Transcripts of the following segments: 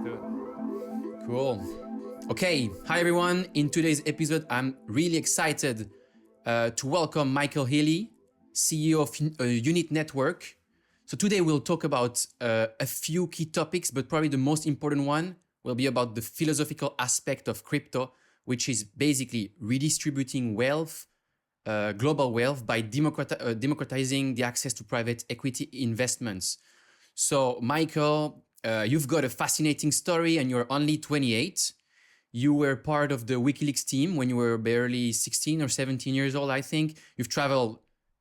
do it. Cool. Okay, hi everyone. In today's episode, I'm really excited to welcome Michael Healy, CEO of Unit Network. So today we'll talk about a few key topics, but probably the most important one will be about the philosophical aspect of crypto, which is basically redistributing wealth, global wealth by democratizing the access to private equity investments. So, Michael, you've got a fascinating story and you're only 28. You were part of the WikiLeaks team when you were barely 16 or 17 years old, I think. You've traveled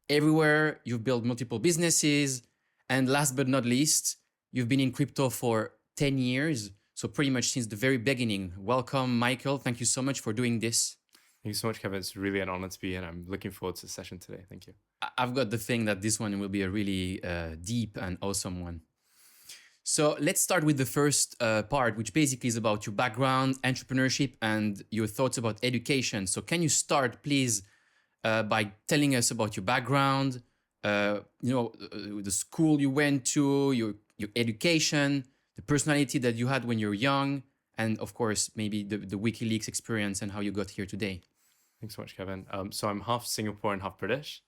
everywhere, you've built multiple businesses, and last but not least, you've been in crypto for 10 years. So, pretty much since the very beginning. Welcome, Michael. Thank you so much for doing this. Thank you so much, Kevin. It's really an honor to be here, and I'm looking forward to the session today. Thank you. I've got the thing that this one will be a really deep and awesome one. So let's start with the first part, which basically is about your background, entrepreneurship, and your thoughts about education. So can you start, please, by telling us about your background, the school you went to, your education, the personality that you had when you were young, and of course, maybe the WikiLeaks experience and how you got here today. Thanks so much, Kevin. So I'm half Singaporean, half British.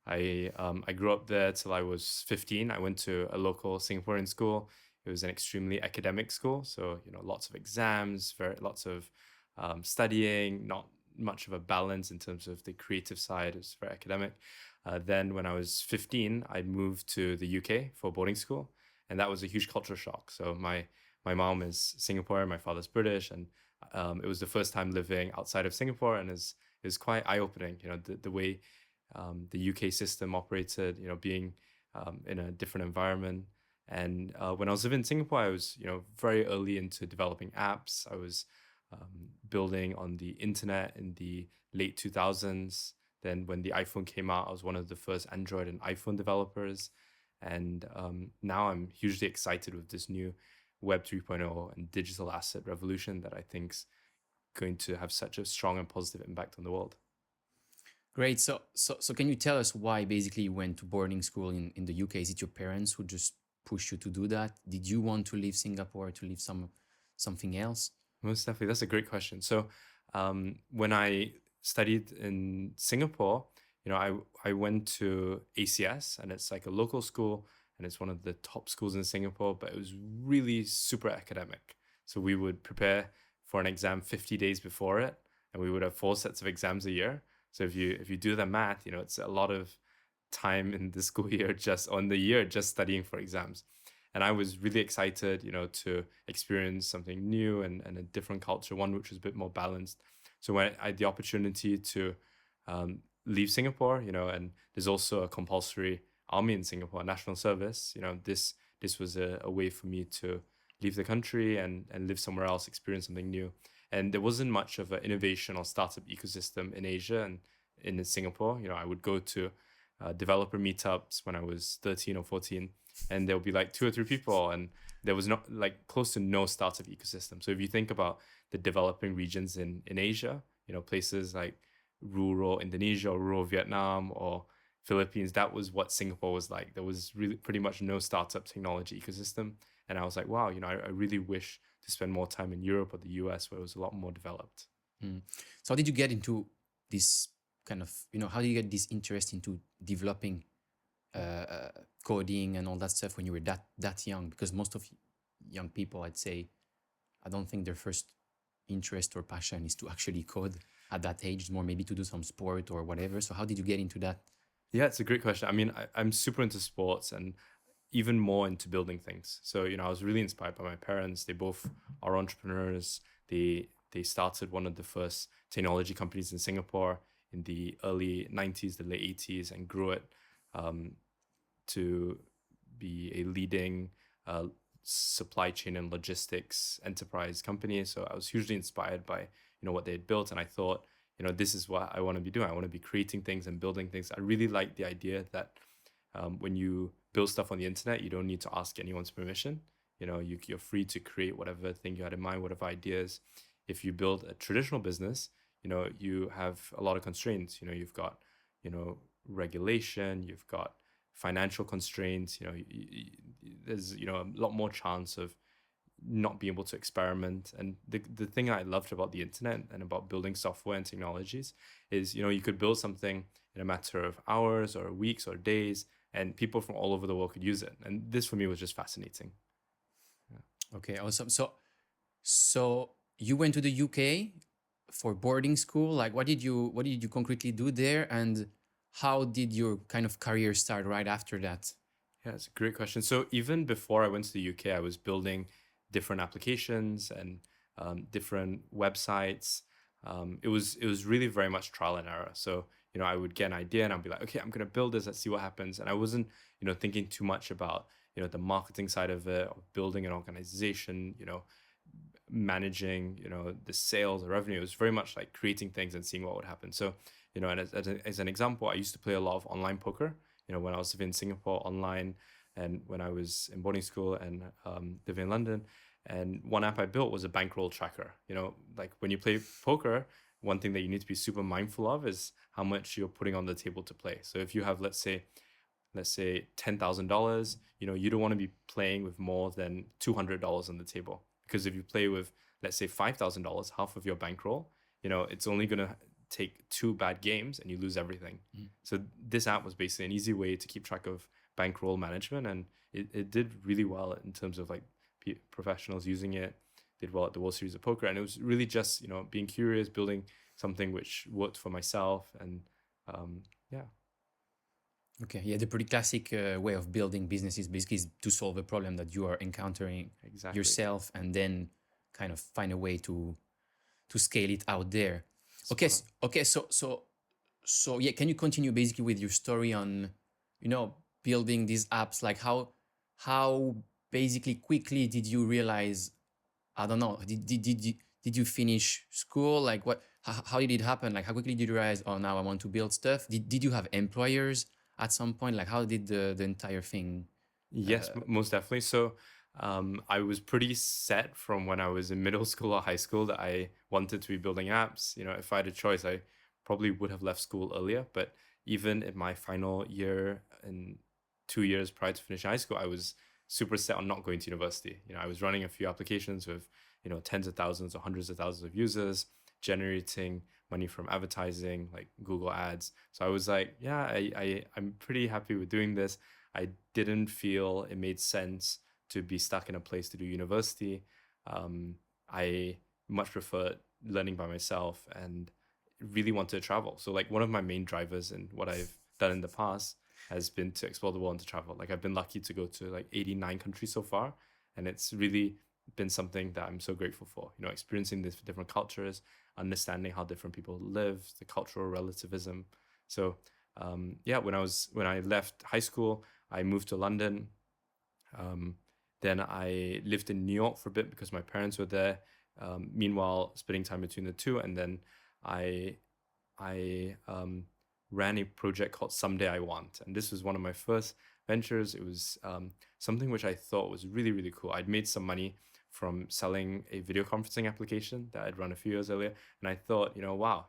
I grew up there till I was 15. I went to a local Singaporean school. It was an extremely academic school, so lots of exams, lots of studying, not much of a balance in terms of the creative side. It was very academic. Then when I was 15, I moved to the UK for boarding school, and that was a huge culture shock. So my mom is Singaporean, my father's British, and it was the first time living outside of Singapore, and it was quite eye-opening. The way the UK system operated, being in a different environment. And when I was living in Singapore, I was, very early into developing apps. I was building on the internet in the late 2000s. Then when the iPhone came out, I was one of the first Android and iPhone developers. And now I'm hugely excited with this new Web 3.0 and digital asset revolution that I think's going to have such a strong and positive impact on the world. Great. So can you tell us why basically you went to boarding school in the UK? Is it your parents who just pushed you to do that? Did you want to leave Singapore, to leave something else? Most definitely. That's a great question. So when I studied in Singapore, I went to ACS, and it's like a local school, and it's one of the top schools in Singapore, but it was really super academic. So we would prepare for an exam 50 days before it, and we would have 4 sets of exams a year. So if you do the math, it's a lot of time in the school year, just studying for exams. And I was really excited, to experience something new and a different culture, one which was a bit more balanced. So when I had the opportunity to leave Singapore, and there's also a compulsory army in Singapore, national service, this was a way for me to leave the country and live somewhere else, experience something new. And there wasn't much of an innovation or startup ecosystem in Asia and in Singapore. I would go to developer meetups when I was 13 or 14, and there would be like 2 or 3 people, and there was not like close to no startup ecosystem. So if you think about the developing regions in Asia, places like rural Indonesia or rural Vietnam or Philippines, that was what Singapore was like. There was really pretty much no startup technology ecosystem. And I was like, wow, I really wish to spend more time in Europe or the US, where it was a lot more developed. So how did you get into this kind of, how did you get this interest into developing coding and all that stuff when you were that young? Because most of young people, I'd say, I don't think their first interest or passion is to actually code at that age. It's more maybe to do some sport or whatever. So how did you get into that? Yeah, it's a great question. I mean, I'm super into sports and even more into building things. So, I was really inspired by my parents. They both are entrepreneurs. They started one of the first technology companies in Singapore in the early 90s, the late 80s, and grew it to be a leading supply chain and logistics enterprise company. So I was hugely inspired by, what they had built. And I thought, this is what I want to be doing. I want to be creating things and building things. I really like the idea that when you build stuff on the internet, you don't need to ask anyone's permission. You're free to create whatever thing you had in mind, whatever ideas. If you build a traditional business, you have a lot of constraints. You've got, regulation, you've got financial constraints. There's, a lot more chance of not being able to experiment. And the thing I loved about the internet and about building software and technologies is, you could build something in a matter of hours or weeks or days, and people from all over the world could use it. And this for me was just fascinating. Okay, awesome. So you went to the UK for boarding school. Like, what did you concretely do there, and how did your kind of career start right after that? Yeah, it's a great question. So even before I went to the UK, I was building different applications and different websites. It was really very much trial and error. So I would get an idea and I'd be like, okay, I'm gonna build this. Let's see what happens. And I wasn't thinking too much about the marketing side of it, or building an organization, managing the sales or revenue. It was very much like creating things and seeing what would happen. So and as an example, I used to play a lot of online poker when I was living in Singapore online, and when I was in boarding school and living in London. And one app I built was a bankroll tracker. Like when you play poker, one thing that you need to be super mindful of is how much you're putting on the table to play. So if you have, let's say $10,000, you don't want to be playing with more than $200 on the table. Because if you play with, let's say $5,000, half of your bankroll, it's only going to take 2 bad games and you lose everything. So this app was basically an easy way to keep track of bankroll management, and it did really well in terms of like professionals using it, did well at the World Series of Poker. And it was really just being curious, building something which worked for myself. And yeah. Okay, yeah, the pretty classic way of building businesses basically is to solve a problem that you are encountering Exactly. yourself, and then kind of find a way to scale it out there. Okay, so yeah, can you continue basically with your story on building these apps? Like how basically quickly did you realize, I don't know, did you finish school? Like how did it happen? Like how quickly did you realize, oh, now I want to build stuff? Did you have employers at some point? Like how did the entire thing? Yes, most definitely. So I was pretty set from when I was in middle school or high school that I wanted to be building apps. If I had a choice, I probably would have left school earlier. But even in my final year and 2 years prior to finishing high school, I was super set on not going to university. I was running a few applications with, tens of thousands or hundreds of thousands of users, generating money from advertising like Google ads. So I was like, yeah, I'm pretty happy with doing this. I didn't feel it made sense to be stuck in a place to do university. I much preferred learning by myself and really wanted to travel. So like one of my main drivers in what I've done in the past has been to explore the world and to travel. Like I've been lucky to go to like 89 countries so far, and it's really been something that I'm so grateful for. Experiencing these different cultures, understanding how different people live, the cultural relativism. So yeah, when I left high school, I moved to London. Then I lived in New York for a bit because my parents were there. Meanwhile, splitting time between the two, and then I ran a project called Someday I Want, and this was one of my first ventures. It was something which I thought was really, really cool. I'd made some money from selling a video conferencing application that I'd run a few years earlier, and I thought, wow,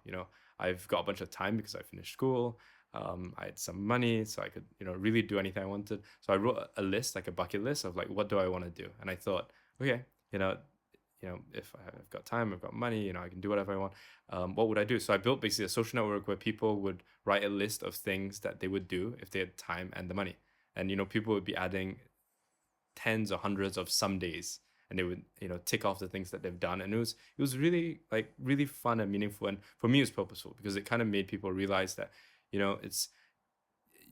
I've got a bunch of time because I finished school. I had some money, so I could, really do anything I wanted. So I wrote a list, like a bucket list of like, what do I want to do? And I thought, okay, if I've got time, I've got money, I can do whatever I want. What would I do? So I built basically a social network where people would write a list of things that they would do if they had time and the money. And, people would be adding tens or hundreds of some days, and they would, tick off the things that they've done. And it was really like really fun and meaningful. And for me, it was purposeful because it kind of made people realize that, it's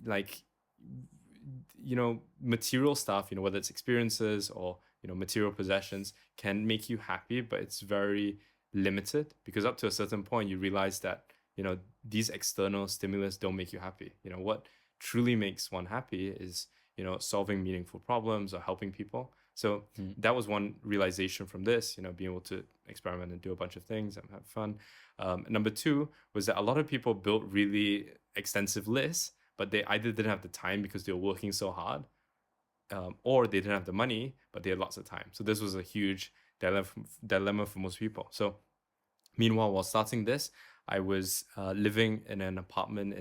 like, material stuff, whether it's experiences or, material possessions can make you happy, but it's very limited because up to a certain point, you realize that, these external stimulus don't make you happy. What truly makes one happy is, solving meaningful problems or helping people. So that was one realization from this, being able to experiment and do a bunch of things and have fun. Number two was that a lot of people built really extensive lists, but they either didn't have the time because they were working so hard, or they didn't have the money, but they had lots of time. So this was a huge dilemma for most people. So meanwhile, while starting this, I was living in an apartment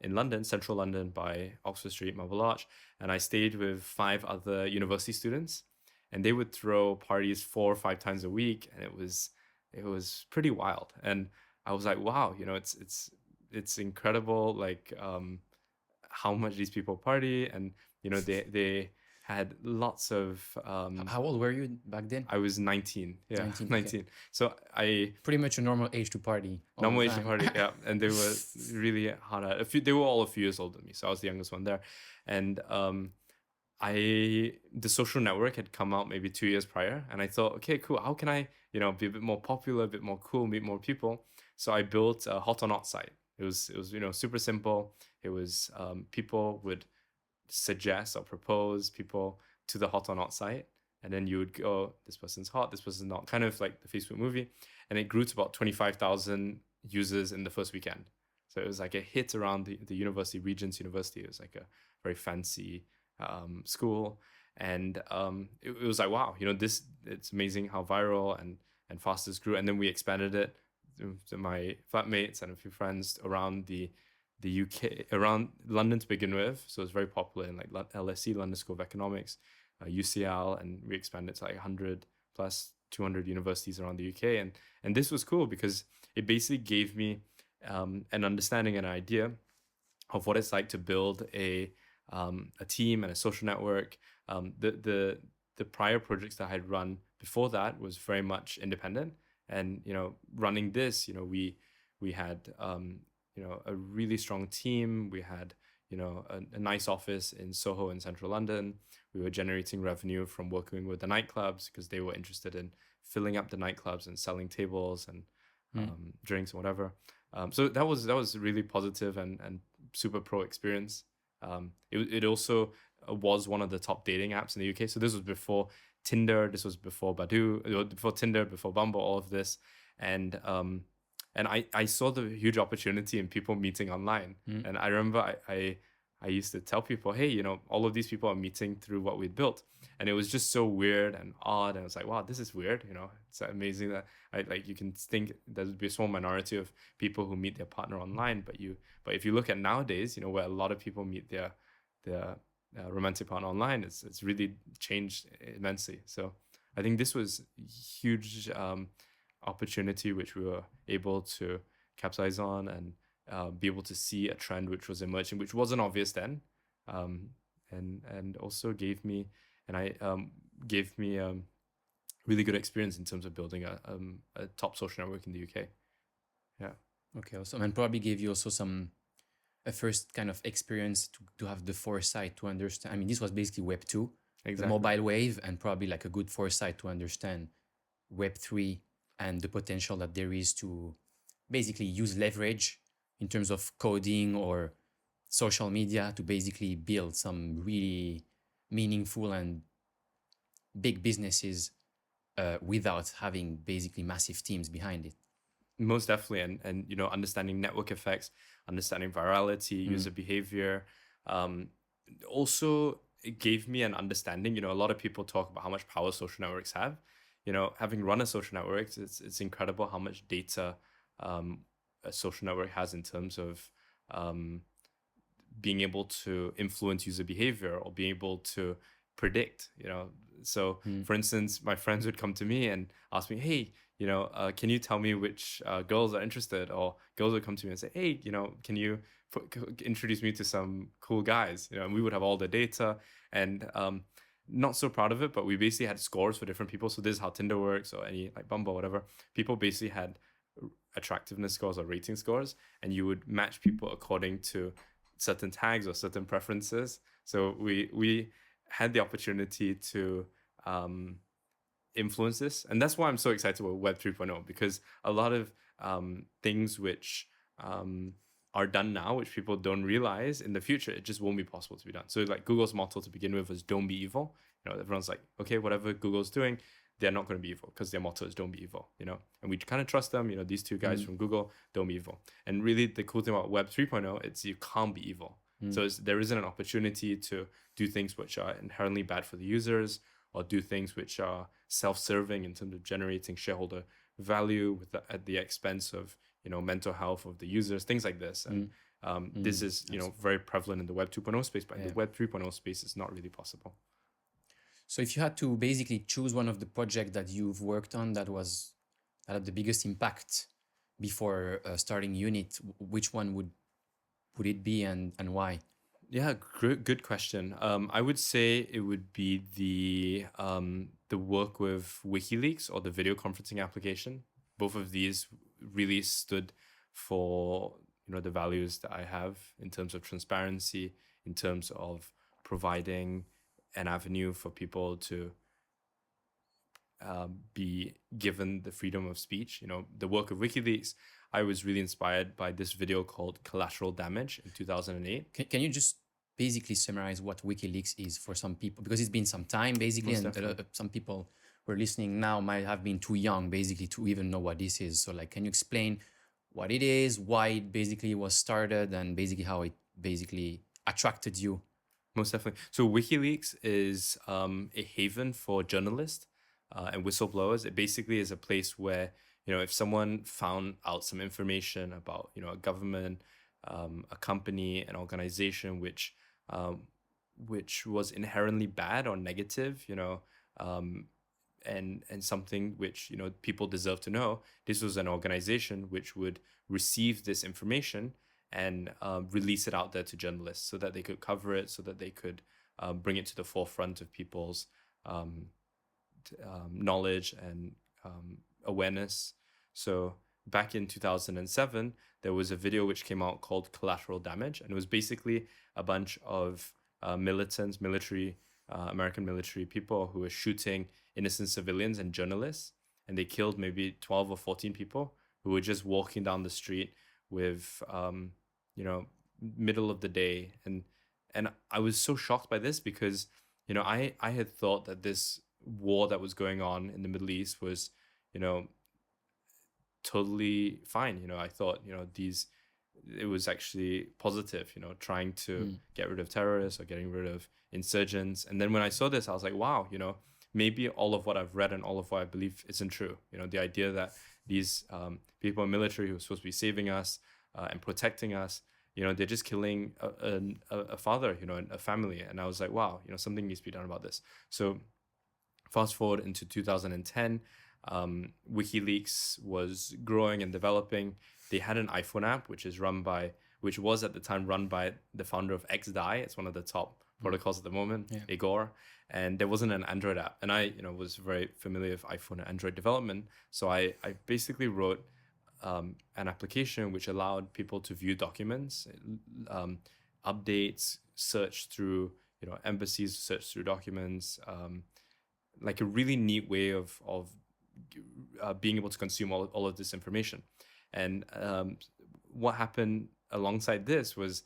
in London, central London by Oxford Street, Marble Arch, and I stayed with 5 other university students. and they would throw parties 4 or 5 times a week, and it was pretty wild. And I was like, wow, it's incredible, like how much these people party. And they had lots of How old were you back then? I was 19. Yeah, 19, 19. okay. So I Pretty much a normal age to party all normal the age to time. party, yeah. And they were really hard at they were all a few years older than me, so I was the youngest one there. And the social network had come out maybe 2 years prior, and I thought, okay, cool, how can I be a bit more popular, a bit more cool, meet more people? So I built a hot or not site. It was super simple. It was people would suggest or propose people to the hot or not site, and then you would go, this person's hot, this person's not, kind of like the Facebook movie. And it grew to about 25,000 users in the first weekend. So it was like a hit around the university, Regent's University. It was like a very fancy school. And it was like, wow, it's amazing how viral and fast this grew. And then we expanded it to my flatmates and a few friends around the UK, around London to begin with. So it's very popular in like LSE, London School of Economics, UCL, and we expanded to like 100 plus 200 universities around the UK. And this was cool because it basically gave me an understanding and an idea of what it's like to build a team and a social network. The prior projects that I had run before that was very much independent, and running this, we had a really strong team. We had a nice office in Soho in central London. We were generating revenue from working with the nightclubs because they were interested in filling up the nightclubs and selling tables and drinks and whatever. So that was really positive and super pro experience. It also was one of the top dating apps in the UK. So this was before Tinder, this was before Badoo, before Tinder, before Bumble, all of this. And I saw the huge opportunity in people meeting online. And I remember I used to tell people, hey, all of these people are meeting through what we'd built. And it was just so weird and odd. And I was like, wow, this is weird. It's amazing that you can think there'd be a small minority of people who meet their partner online. But if you look at nowadays, where a lot of people meet their romantic partner online, it's really changed immensely. So I think this was huge opportunity which we were able to capitalize on and be able to see a trend which was emerging, which wasn't obvious then, and also gave me really good experience in terms of building a top social network in the UK. Yeah. Okay, awesome. And probably gave you also a first kind of experience to have the foresight to understand. I mean, this was basically Web 2, Exactly. the mobile wave, and probably like a good foresight to understand Web 3 and the potential that there is to basically use leverage in terms of coding or social media to basically build some really meaningful and big businesses without having basically massive teams behind it. Most definitely. And understanding network effects, understanding virality, user behavior. Also, it gave me an understanding. A lot of people talk about how much power social networks have. Having run a social network, it's incredible how much data a social network has in terms of being able to influence user behavior or being able to predict. So for instance, my friends would come to me and ask me, hey, can you tell me which girls are interested? Or girls would come to me and say, hey, can you introduce me to some cool guys? And we would have all the data, and not so proud of it, but we basically had scores for different people. So this is how Tinder works, or any like Bumble, whatever. People basically had attractiveness scores or rating scores, and you would match people according to certain tags or certain preferences. So we had the opportunity to influence this, and that's why I'm so excited about Web 3.0, because a lot of things which are done now, which people don't realize in the future, it just won't be possible to be done. So like Google's motto to begin with was don't be evil. Everyone's like, okay, whatever Google's doing, they're not going to be evil because their motto is don't be evil, and we kind of trust them. These two guys from Google, don't be evil. And really the cool thing about Web 3.0, it's you can't be evil. So there isn't an opportunity to do things which are inherently bad for the users, or do things which are self-serving in terms of generating shareholder value at the expense of mental health of the users, things like this. And this is very prevalent in the Web 2.0 space, but in the Web 3.0 space, it's not really possible. So if you had to basically choose one of the projects that you've worked on that had the biggest impact before starting Unit, which one would it be, and why? Yeah, good question. I would say it would be the work with WikiLeaks or the video conferencing application. Both of these really stood for the values that I have in terms of transparency, in terms of providing an avenue for people to be given the freedom of speech. The work of WikiLeaks, I was really inspired by this video called Collateral Damage in 2008. Can you just basically summarize what WikiLeaks is for some people? Because it's been some time, basically, Most and definitely. some people who are listening now might have been too young, basically, to even know what this is. So, like, can you explain what it is, why it basically was started, and basically how it basically attracted you? Most definitely. So WikiLeaks is a haven for journalists and whistleblowers. It basically is a place where, if someone found out some information about, a government, a company, an organization which was inherently bad or negative, and something which people deserve to know. This was an organization which would receive this information and release it out there to journalists so that they could cover it, so that they could bring it to the forefront of people's knowledge and awareness. So back in 2007, there was a video which came out called Collateral Damage, and it was basically a bunch of militants, American military people who were shooting innocent civilians and journalists, and they killed maybe 12 or 14 people who were just walking down the street with middle of the day, and I was so shocked by this because I had thought that this war that was going on in the Middle East was totally fine. I thought it was actually positive, trying to get rid of terrorists or getting rid of insurgents. And then when I saw this, I was like, wow, maybe all of what I've read and all of what I believe isn't true. The idea that these people in military who are supposed to be saving us and protecting us, they're just killing a father, a family. And I was like, wow, something needs to be done about this. So fast forward into 2010, WikiLeaks was growing and developing. They had an iPhone app, which was at the time run by the founder of XDAI. It's one of the top protocols at the moment, Igor. And there wasn't an Android app. And I, was very familiar with iPhone and Android development. So I basically wrote an application which allowed people to view documents, updates, search through, embassies, search through documents, like a really neat way of being able to consume all of this information. And what happened alongside this was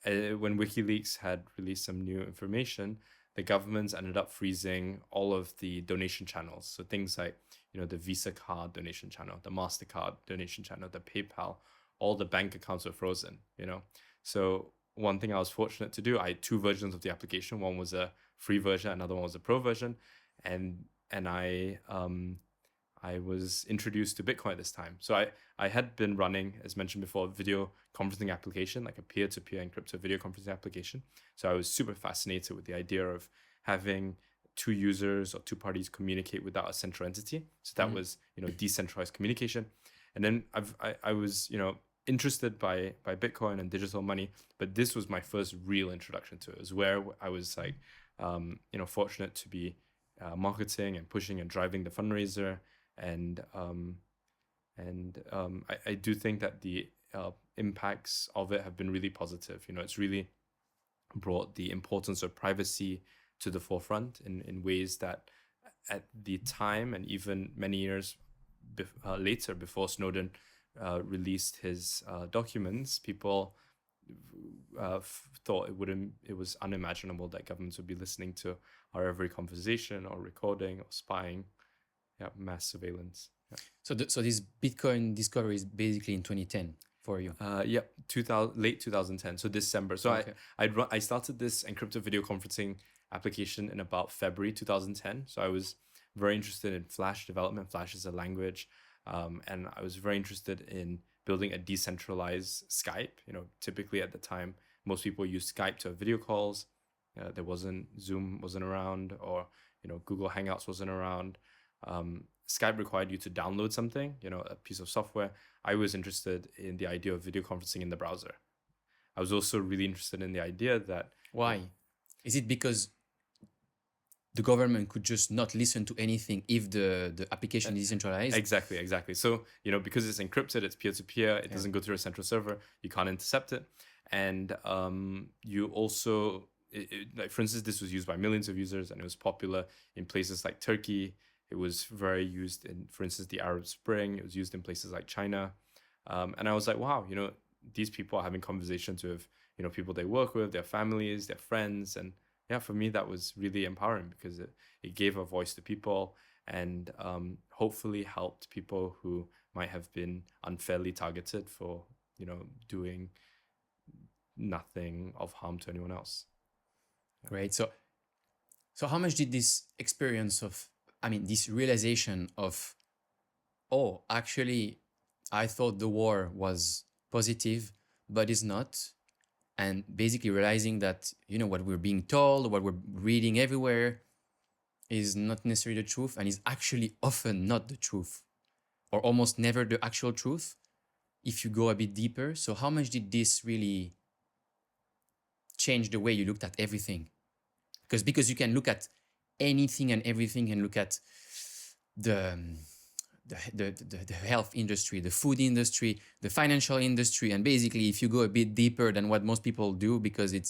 when WikiLeaks had released some new information, the governments ended up freezing all of the donation channels. So things like, the Visa card donation channel, the MasterCard donation channel, the PayPal, all the bank accounts were frozen, So one thing I was fortunate to do, I had two versions of the application. One was a free version, another one was a pro version. And I was introduced to Bitcoin at this time. So I had been running, as mentioned before, a video conferencing application, like a peer-to-peer encrypted video conferencing application. So I was super fascinated with the idea of having two users or two parties communicate without a central entity. So that was, decentralized communication. And then I was, interested by Bitcoin and digital money, but this was my first real introduction to it. It was where I was like, fortunate to be marketing and pushing and driving the fundraiser. And I do think that the impacts of it have been really positive. It's really brought the importance of privacy to the forefront in ways that at the time and even many years later, before Snowden released his documents, people thought it was unimaginable that governments would be listening to our every conversation or recording or spying. Yeah, mass surveillance. Yeah. So this Bitcoin discovery is basically in 2010 for you. Late 2010. So December. So okay. I started this encrypted video conferencing application in about February 2010. So I was very interested in Flash development. Flash is a language, and I was very interested in building a decentralized Skype. Typically at the time, most people use Skype to have video calls. Zoom wasn't around, or Google Hangouts wasn't around. Skype required you to download something, a piece of software. I was interested in the idea of video conferencing in the browser. I was also really interested in the idea that... Why? Is it because the government could just not listen to anything if the application is decentralized? Exactly. So, because it's encrypted, it's peer-to-peer, it doesn't go through a central server, you can't intercept it. And you also, like, for instance, this was used by millions of users, and it was popular in places like Turkey. It was very used in, for instance, the Arab Spring. It was used in places like China. And I was like, wow, these people are having conversations with, people they work with, their families, their friends. And yeah, for me, that was really empowering because it gave a voice to people and hopefully helped people who might have been unfairly targeted for, doing nothing of harm to anyone else. Great. So how much did this experience of, this realization of, oh, actually, I thought the war was positive, but it's not. And basically realizing that, what we're being told, what we're reading everywhere is not necessarily the truth and is actually often not the truth or almost never the actual truth if you go a bit deeper. So how much did this really change the way you looked at everything? Because you can look at anything and everything and look at the health industry, the food industry, the financial industry. And basically, if you go a bit deeper than what most people do, because it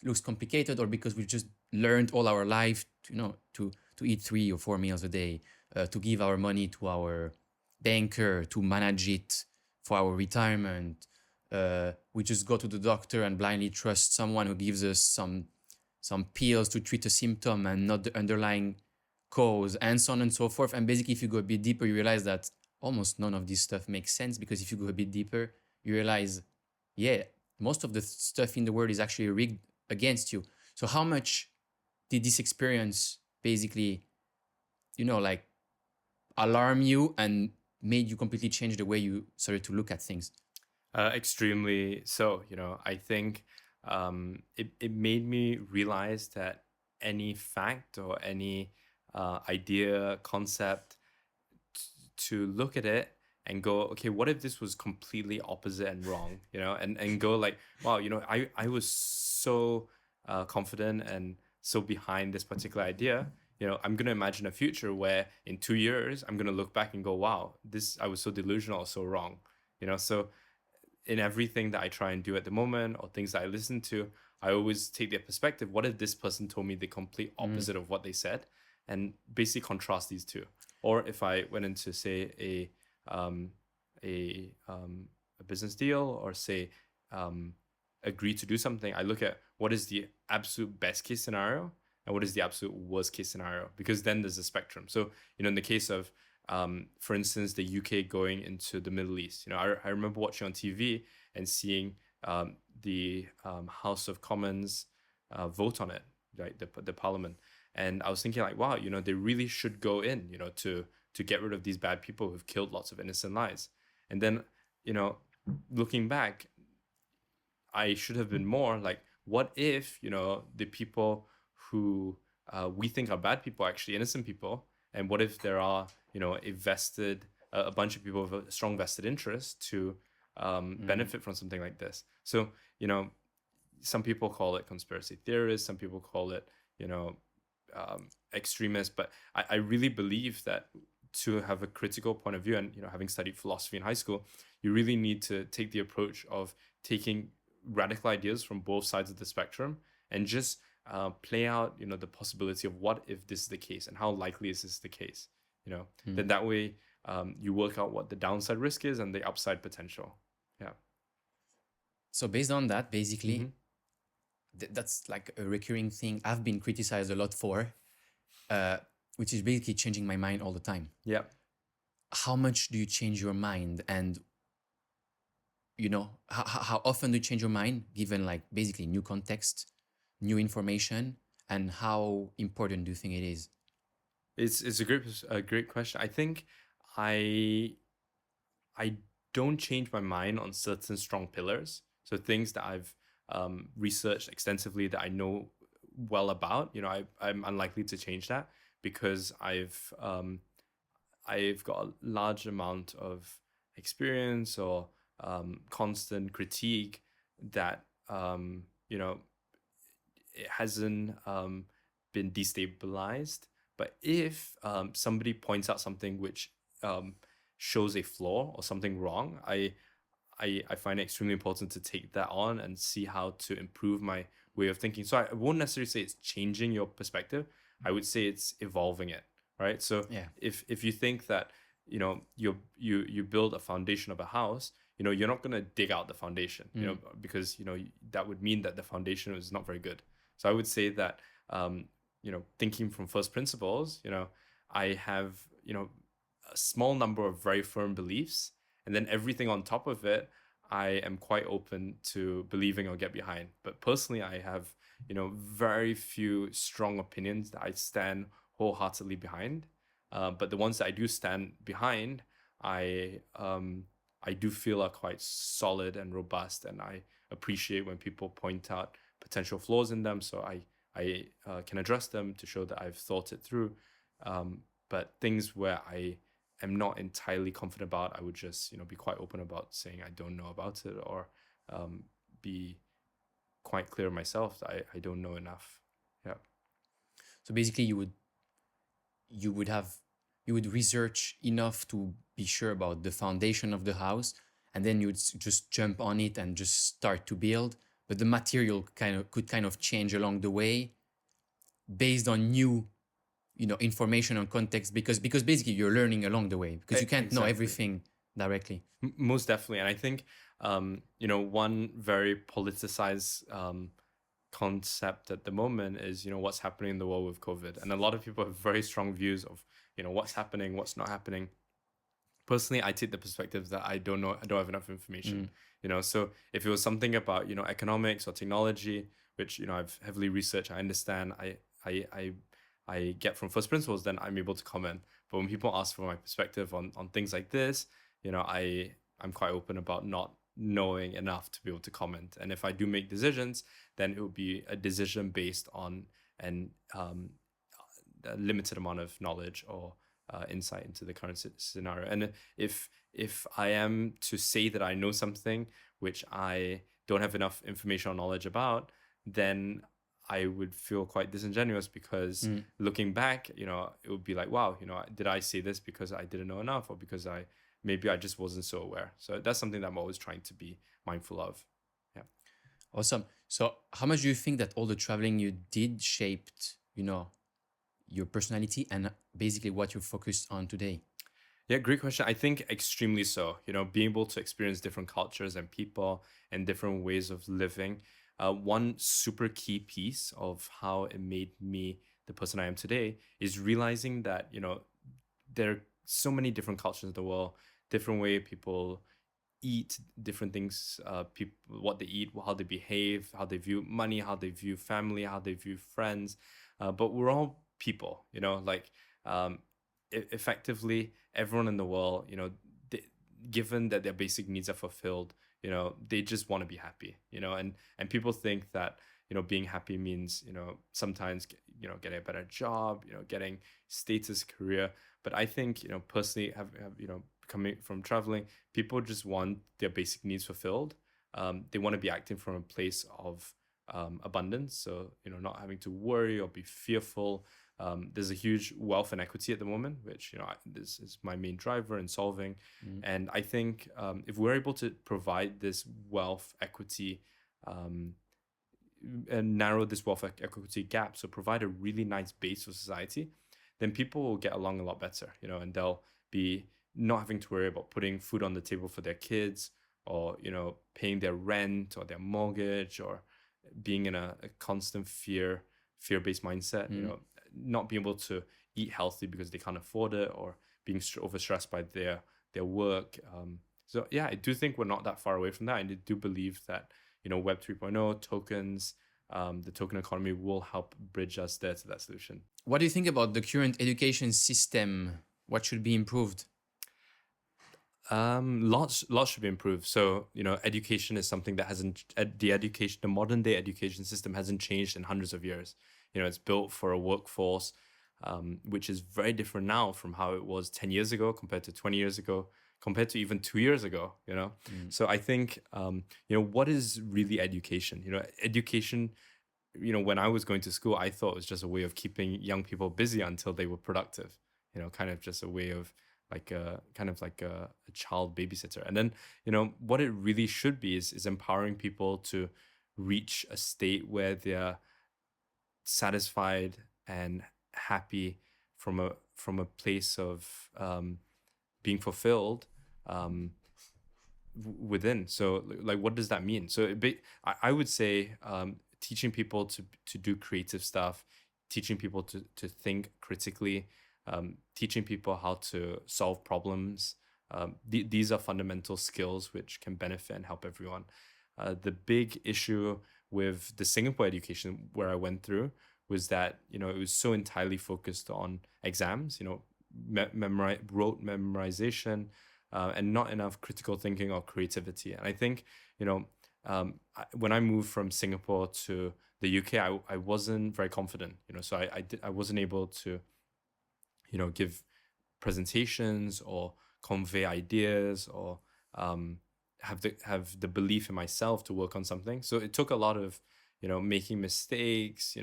looks complicated or because we've just learned all our life, to eat 3 or 4 meals a day, to give our money to our banker, to manage it for our retirement. We just go to the doctor and blindly trust someone who gives us some pills to treat a symptom and not the underlying cause, and so on and so forth. And basically, if you go a bit deeper, you realize that almost none of this stuff makes sense, because if you go a bit deeper, you realize, yeah, most of the stuff in the world is actually rigged against you. So how much did this experience basically, alarm you and made you completely change the way you started to look at things? Extremely so. I think it made me realize that any fact or any idea, concept, to look at it and go, okay, what if this was completely opposite and wrong, and go like, wow, I was so confident and so behind this particular idea. I'm going to imagine a future where in 2 years, I'm going to look back and go, wow, I was so delusional, so wrong, so in everything that I try and do at the moment or things that I listen to, I always take their perspective. What if this person told me the complete opposite of what they said? And basically contrast these two. Or if I went into, say, a business deal, or say agree to do something, I look at what is the absolute best case scenario and what is the absolute worst case scenario, because then there's a spectrum. So, in the case of, for instance, the UK going into the Middle East, I remember watching on TV and seeing the House of Commons vote on it, right, the Parliament. And I was thinking like, wow, they really should go in, to get rid of these bad people who've killed lots of innocent lives. And then, looking back, I should have been more like, what if, the people who we think are bad people are actually innocent people? And what if there are, a bunch of people with a strong vested interest to benefit from something like this? So, some people call it conspiracy theorists, some people call it, extremists, but I really believe that to have a critical point of view, and having studied philosophy in high school, you really need to take the approach of taking radical ideas from both sides of the spectrum and just play out the possibility of what if this is the case and how likely is this the case. Then that way you work out what the downside risk is and the upside potential. Yeah. So based on that, basically, that's like a recurring thing I've been criticized a lot for, which is basically changing my mind all the time. Yeah. How much do you change your mind? And, how often do you change your mind given like basically new context, new information, and how important do you think it is? It's a great question. I think I don't change my mind on certain strong pillars. So things that I've researched extensively that I know well about, I'm unlikely to change that because I've got a large amount of experience or constant critique that it hasn't been destabilized. But if somebody points out something which shows a flaw or something wrong, I find it extremely important to take that on and see how to improve my way of thinking. So I won't necessarily say it's changing your perspective. I would say it's evolving it, right? So Yeah. if you think that you build a foundation of a house, you're not going to dig out the foundation, because that would mean that the foundation is not very good. So I would say that thinking from first principles, I have a small number of very firm beliefs, and then everything on top of it, I am quite open to believing or get behind. But personally, I have very few strong opinions that I stand wholeheartedly behind. But the ones that I do stand behind, I do feel are quite solid and robust, and I appreciate when people point out potential flaws in them, so I can address them to show that I've thought it through. But things where I am not entirely confident about, I would just be quite open about saying I don't know about it, or be quite clear myself that I don't know enough. Yeah. So basically, you would research enough to be sure about the foundation of the house, and then you would just jump on it and just start to build. But the material could change along the way based on new, information and context, because basically you're learning along the way, because you can't know everything directly. Most definitely. And I think one very politicized concept at the moment is what's happening in the world with COVID, and a lot of people have very strong views of what's happening, what's not happening. Personally, I take the perspective that I don't have enough information. So if it was something about economics or technology, which I've heavily researched, I understand, I get from first principles, then I'm able to comment. But when people ask for my perspective on things like this, I'm quite open about not knowing enough to be able to comment. And if I do make decisions, then it will be a decision based on a limited amount of knowledge or insight into the current scenario. And if I am to say that I know something which I don't have enough information or knowledge about, then I would feel quite disingenuous, because looking back, it would be like, wow, did I say this because I didn't know enough, or because maybe I just wasn't so aware? So that's something that I'm always trying to be mindful of. Yeah. Awesome. So how much do you think that all the traveling you did shaped, your personality and basically what you're focused on today? Yeah, great question. I think extremely so. Being able to experience different cultures and people and different ways of living. One super key piece of how it made me the person I am today is realizing that, there are so many different cultures in the world, different way people eat, different things, people, what they eat, how they behave, how they view money, how they view family, how they view friends. But we're all people, effectively everyone in the world, given that their basic needs are fulfilled, they just want to be happy, and people think that, being happy means, sometimes, getting a better job, getting status, career. But I think, personally, have coming from traveling, people just want their basic needs fulfilled. They want to be acting from a place of abundance. So, not having to worry or be fearful. There's a huge wealth inequity at the moment, which, this is my main driver in solving. And I think if we're able to provide this wealth equity, and narrow this wealth equity gap, so provide a really nice base for society, then people will get along a lot better, and they'll be not having to worry about putting food on the table for their kids, or, paying their rent or their mortgage, or being in a constant fear-based mindset, not being able to eat healthy because they can't afford it, or being overstressed by their work. So yeah, I do think we're not that far away from that. And I do believe that, Web 3.0, tokens, the token economy will help bridge us there to that solution. What do you think about the current education system? What should be improved? Lots should be improved. So, education is something that hasn't, the modern day education system hasn't changed in hundreds of years. It's built for a workforce, which is very different now from how it was 10 years ago compared to 20 years ago, compared to even 2 years ago. So I think, what is really education? Education, when I was going to school, I thought it was just a way of keeping young people busy until they were productive, kind of just a way of like a child babysitter. And then, what it really should be is empowering people to reach a state where they're satisfied and happy from a place of being fulfilled within. So like, what does that mean? So I would say teaching people to do creative stuff, teaching people to think critically, teaching people how to solve problems. These are fundamental skills which can benefit and help everyone. The big issue with the Singapore education where I went through was that, it was so entirely focused on exams, rote memorization, and not enough critical thinking or creativity. And I think, when I moved from Singapore to the UK, I wasn't very confident, so I wasn't able to, give presentations or convey ideas or have the belief in myself to work on something. So it took a lot of, making mistakes,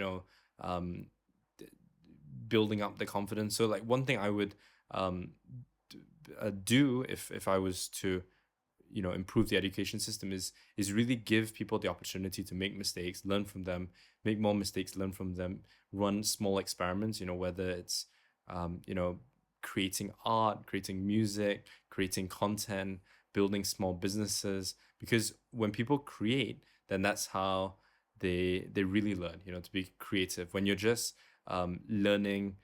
building up the confidence. So like one thing I would do if I was to, improve the education system is really give people the opportunity to make mistakes, learn from them, make more mistakes, learn from them, run small experiments, whether it's, creating art, creating music, creating content, building small businesses. Because when people create, then that's how they really learn, to be creative. When you're just learning,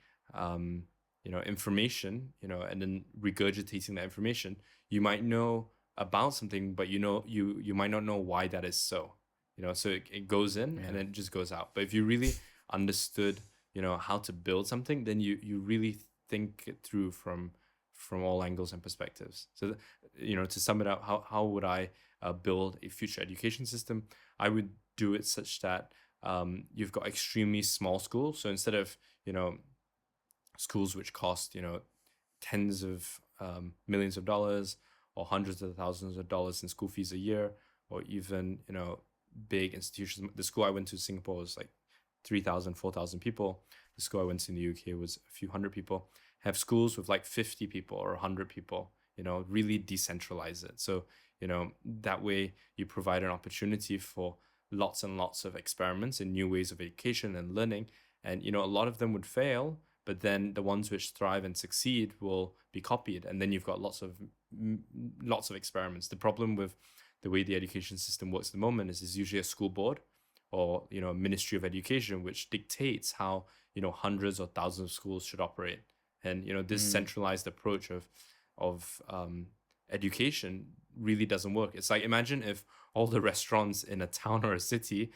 information, and then regurgitating that information, you might know about something, but you might not know why that is so. So it goes in and then it just goes out. But if you really understood, how to build something, then you really think it through from all angles and perspectives. So, to sum it up, how would I build a future education system? I would do it such that you've got extremely small schools. So instead of, schools which cost, tens of millions of dollars or hundreds of thousands of dollars in school fees a year, or even, big institutions. The school I went to in Singapore was like 3,000, 4,000 people. The school I went to in the UK was a few hundred people. Have schools with like 50 people or 100 people, really decentralize it. So, that way you provide an opportunity for lots and lots of experiments and new ways of education and learning. And, a lot of them would fail, but then the ones which thrive and succeed will be copied. And then you've got lots of experiments. The problem with the way the education system works at the moment is there's usually a school board or, a Ministry of Education, which dictates how, hundreds or thousands of schools should operate. And, this centralized approach of education really doesn't work. It's like, imagine if all the restaurants in a town or a city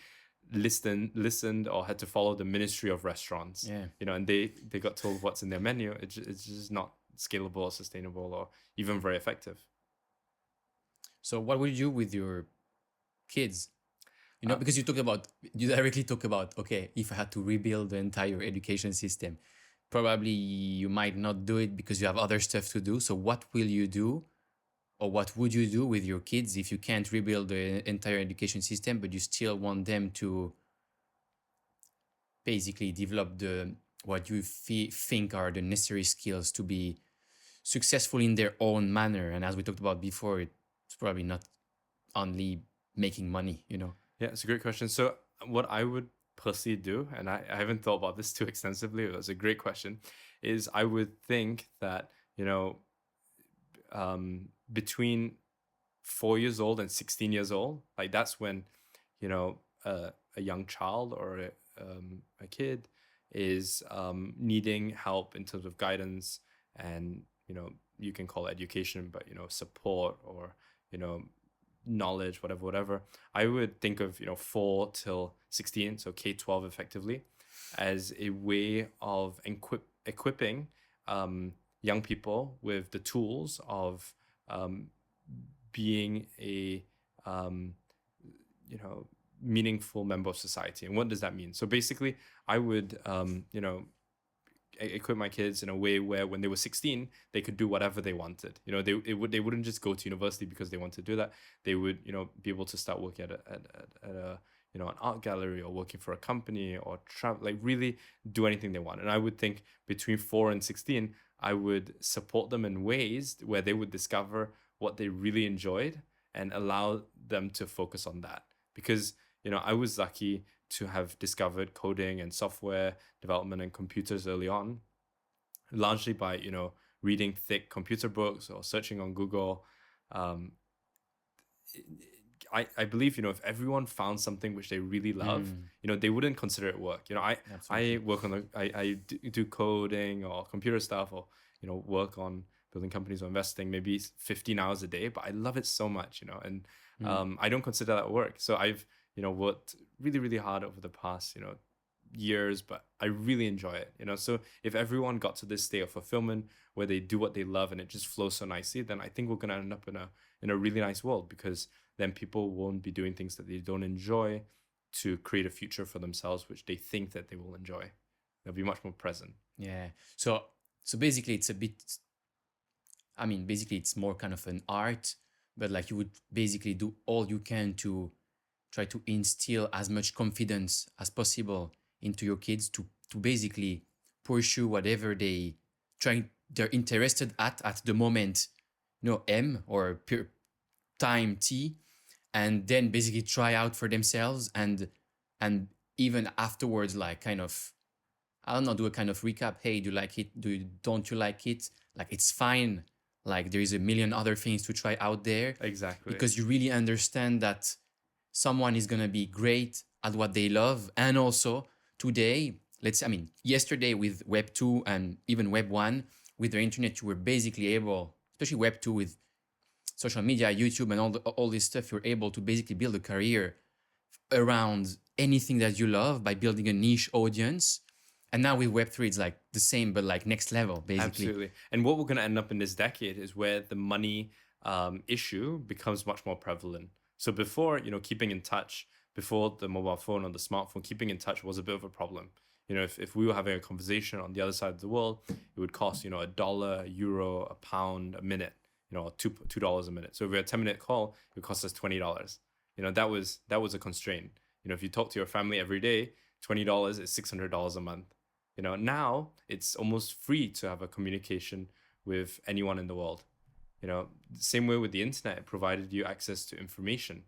listened or had to follow the Ministry of Restaurants, and they got told what's in their menu. It's just not scalable or sustainable or even very effective. So what would you do with your kids? Because you directly talk about, okay, if I had to rebuild the entire education system, probably you might not do it because you have other stuff to do. So what will you do, or what would you do with your kids if you can't rebuild the entire education system, but you still want them to basically develop what you think are the necessary skills to be successful in their own manner? And as we talked about before, it's probably not only making money, Yeah, it's a great question. So what I would personally do, and I haven't thought about this too extensively, but it's a great question, is I would think that, between 4 years old and 16 years old, like that's when, a young child or a kid is needing help in terms of guidance and, you can call it education, but, support or, knowledge, whatever. I would think of, 4 till 16, so K-12 effectively, as a way of equipping young people with the tools of being a meaningful member of society. And what does that mean? So basically, I would equip my kids in a way where when they were 16, they could do whatever they wanted. They wouldn't just go to university because they wanted to do that. They would be able to start working at a an art gallery, or working for a company, or travel, like really do anything they want. And I would think between 4 and 16, I would support them in ways where they would discover what they really enjoyed and allow them to focus on that. Because I was lucky to have discovered coding and software development and computers early on, largely by reading thick computer books or searching on Google. I believe if everyone found something which they really love, they wouldn't consider it work. I work on I do coding or computer stuff, or work on building companies or investing maybe 15 hours a day, but I love it so much, and I don't consider that work. So I've worked really, really hard over the past years, but I really enjoy it. So if everyone got to this state of fulfillment where they do what they love and it just flows so nicely, then I think we're gonna end up in a really nice world, because then people won't be doing things that they don't enjoy to create a future for themselves which they think that they will enjoy. They'll be much more present. Yeah. So basically it's a bit, basically it's more kind of an art, but like you would basically do all you can to try to instill as much confidence as possible into your kids to basically pursue whatever they're interested at the moment, M or time T, and then basically try out for themselves, and even afterwards, like kind of, I don't know, do a kind of recap. Hey, do you like it? Don't you like it? Like, it's fine. Like, there is a million other things to try out there. Exactly. Because you really understand that someone is going to be great at what they love. And also today, yesterday with Web 2 and even Web 1, with the internet, you were basically able, especially Web 2 with social media, YouTube, and all this stuff, you're able to basically build a career around anything that you love by building a niche audience. And now with Web3, it's like the same, but like next level, basically. Absolutely. And what we're going to end up in this decade is where the money issue becomes much more prevalent. So before, keeping in touch, before the mobile phone or the smartphone, keeping in touch was a bit of a problem. If we were having a conversation on the other side of the world, it would cost, $1, a euro, a pound, a minute, $2 a minute. So if we had a 10-minute call, it would cost us $20. That was a constraint. If you talk to your family every day, $20 is $600 a month. Now it's almost free to have a communication with anyone in the world. Same way with the internet, it provided you access to information,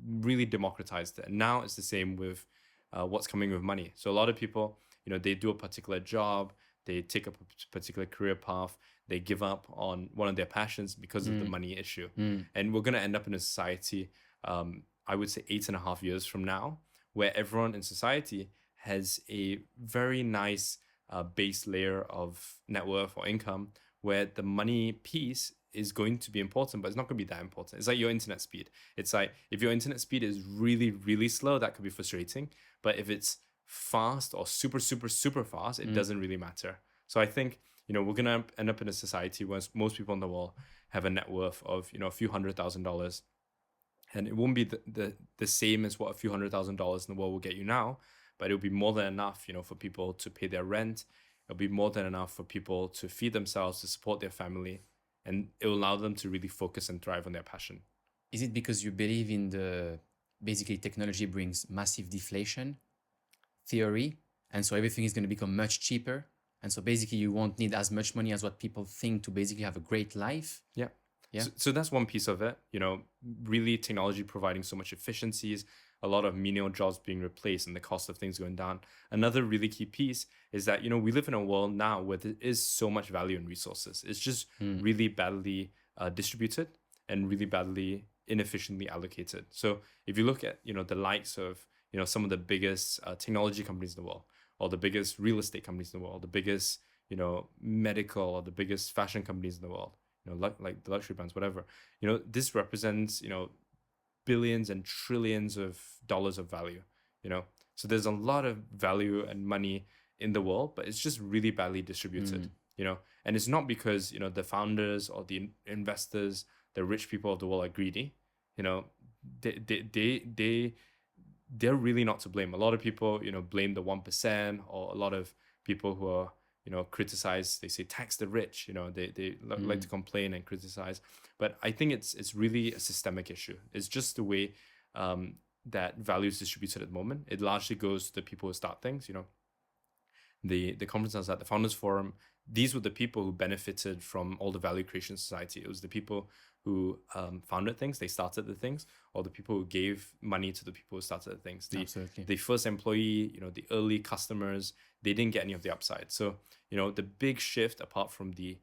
really democratized it. And now it's the same with what's coming with money. So a lot of people, they do a particular job, they take up a particular career path, they give up on one of their passions because of the money issue. And we're going to end up in a society, I would say 8.5 years from now, where everyone in society has a very nice base layer of net worth or income, where the money piece is going to be important, but it's not going to be that important. It's like your internet speed. It's like if your internet speed is really, really slow, that could be frustrating. But if it's fast or super, super, super fast, it doesn't really matter. So I think, we're going to end up in a society where most people in the world have a net worth of, a few $100,000. And it won't be the same as what a few $100,000 in the world will get you now, but it'll be more than enough, for people to pay their rent. It'll be more than enough for people to feed themselves, to support their family, and it will allow them to really focus and thrive on their passion. Is it because you believe in basically technology brings massive deflation theory, and so everything is going to become much cheaper, and so basically you won't need as much money as what people think to basically have a great life? Yeah. So that's one piece of it, really technology providing so much efficiencies, a lot of menial jobs being replaced and the cost of things going down. Another really key piece is that, we live in a world now where there is so much value in resources. It's just really badly distributed and really badly inefficiently allocated. So if you look at, the likes of, some of the biggest technology companies in the world, or the biggest real estate companies in the world, the biggest, medical or the biggest fashion companies in the world, like the luxury brands, whatever, this represents, billions and trillions of dollars of value, so there's a lot of value and money in the world, but it's just really badly distributed. And it's not because, the founders or the investors, the rich people of the world are greedy. They, they, they, they, they're really not to blame. A lot of people, blame the 1%, or a lot of people who are, criticize, they say tax the rich, they like to complain and criticize. But I think it's really a systemic issue. It's just the way that value is distributed at the moment. It largely goes to the people who start things, the conference I was at, the Founders Forum, these were the people who benefited from all the value creation society. It was the people who founded things, they started the things, or the people who gave money to the people who started the things. The first employee, the early customers, they didn't get any of the upside. So, the big shift, apart from the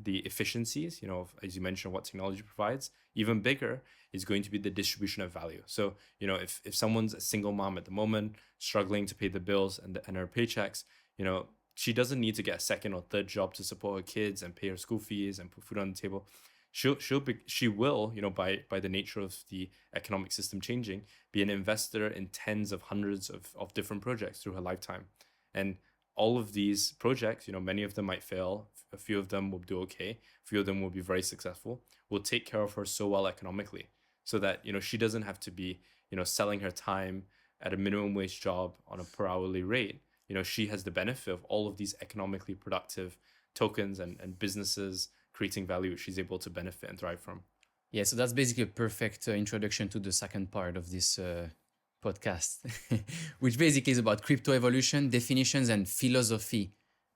efficiencies, as you mentioned, what technology provides, even bigger is going to be the distribution of value. So, if someone's a single mom at the moment, struggling to pay the bills and her paychecks, she doesn't need to get a second or third job to support her kids and pay her school fees and put food on the table. She will, by the nature of the economic system changing, be an investor in tens of hundreds of different projects through her lifetime. And all of these projects, many of them might fail. A few of them will do okay. A few of them will be very successful. Will take care of her so well economically, so that, she doesn't have to be, selling her time at a minimum wage job on a per hourly rate. She has the benefit of all of these economically productive tokens and businesses creating value, which she's able to benefit and thrive from. Yeah, so that's basically a perfect introduction to the second part of this podcast, which basically is about crypto evolution, definitions, and philosophy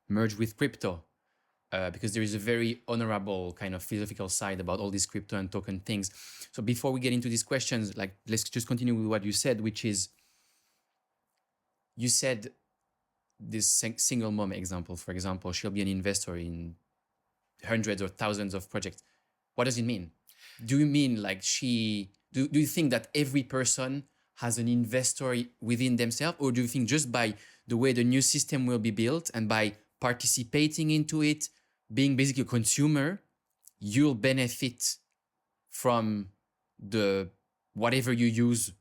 merged with crypto. Because there is a very honorable kind of philosophical side about all these crypto and token things. So before we get into these questions, let's just continue with what you said, which is, you said this single mom example, for example, she'll be an investor in hundreds or thousands of projects. What does it mean? Do you mean do you think that every person has an investor within themselves? Or do you think just by the way the new system will be built and by participating into it, being basically a consumer, you'll benefit from the whatever you use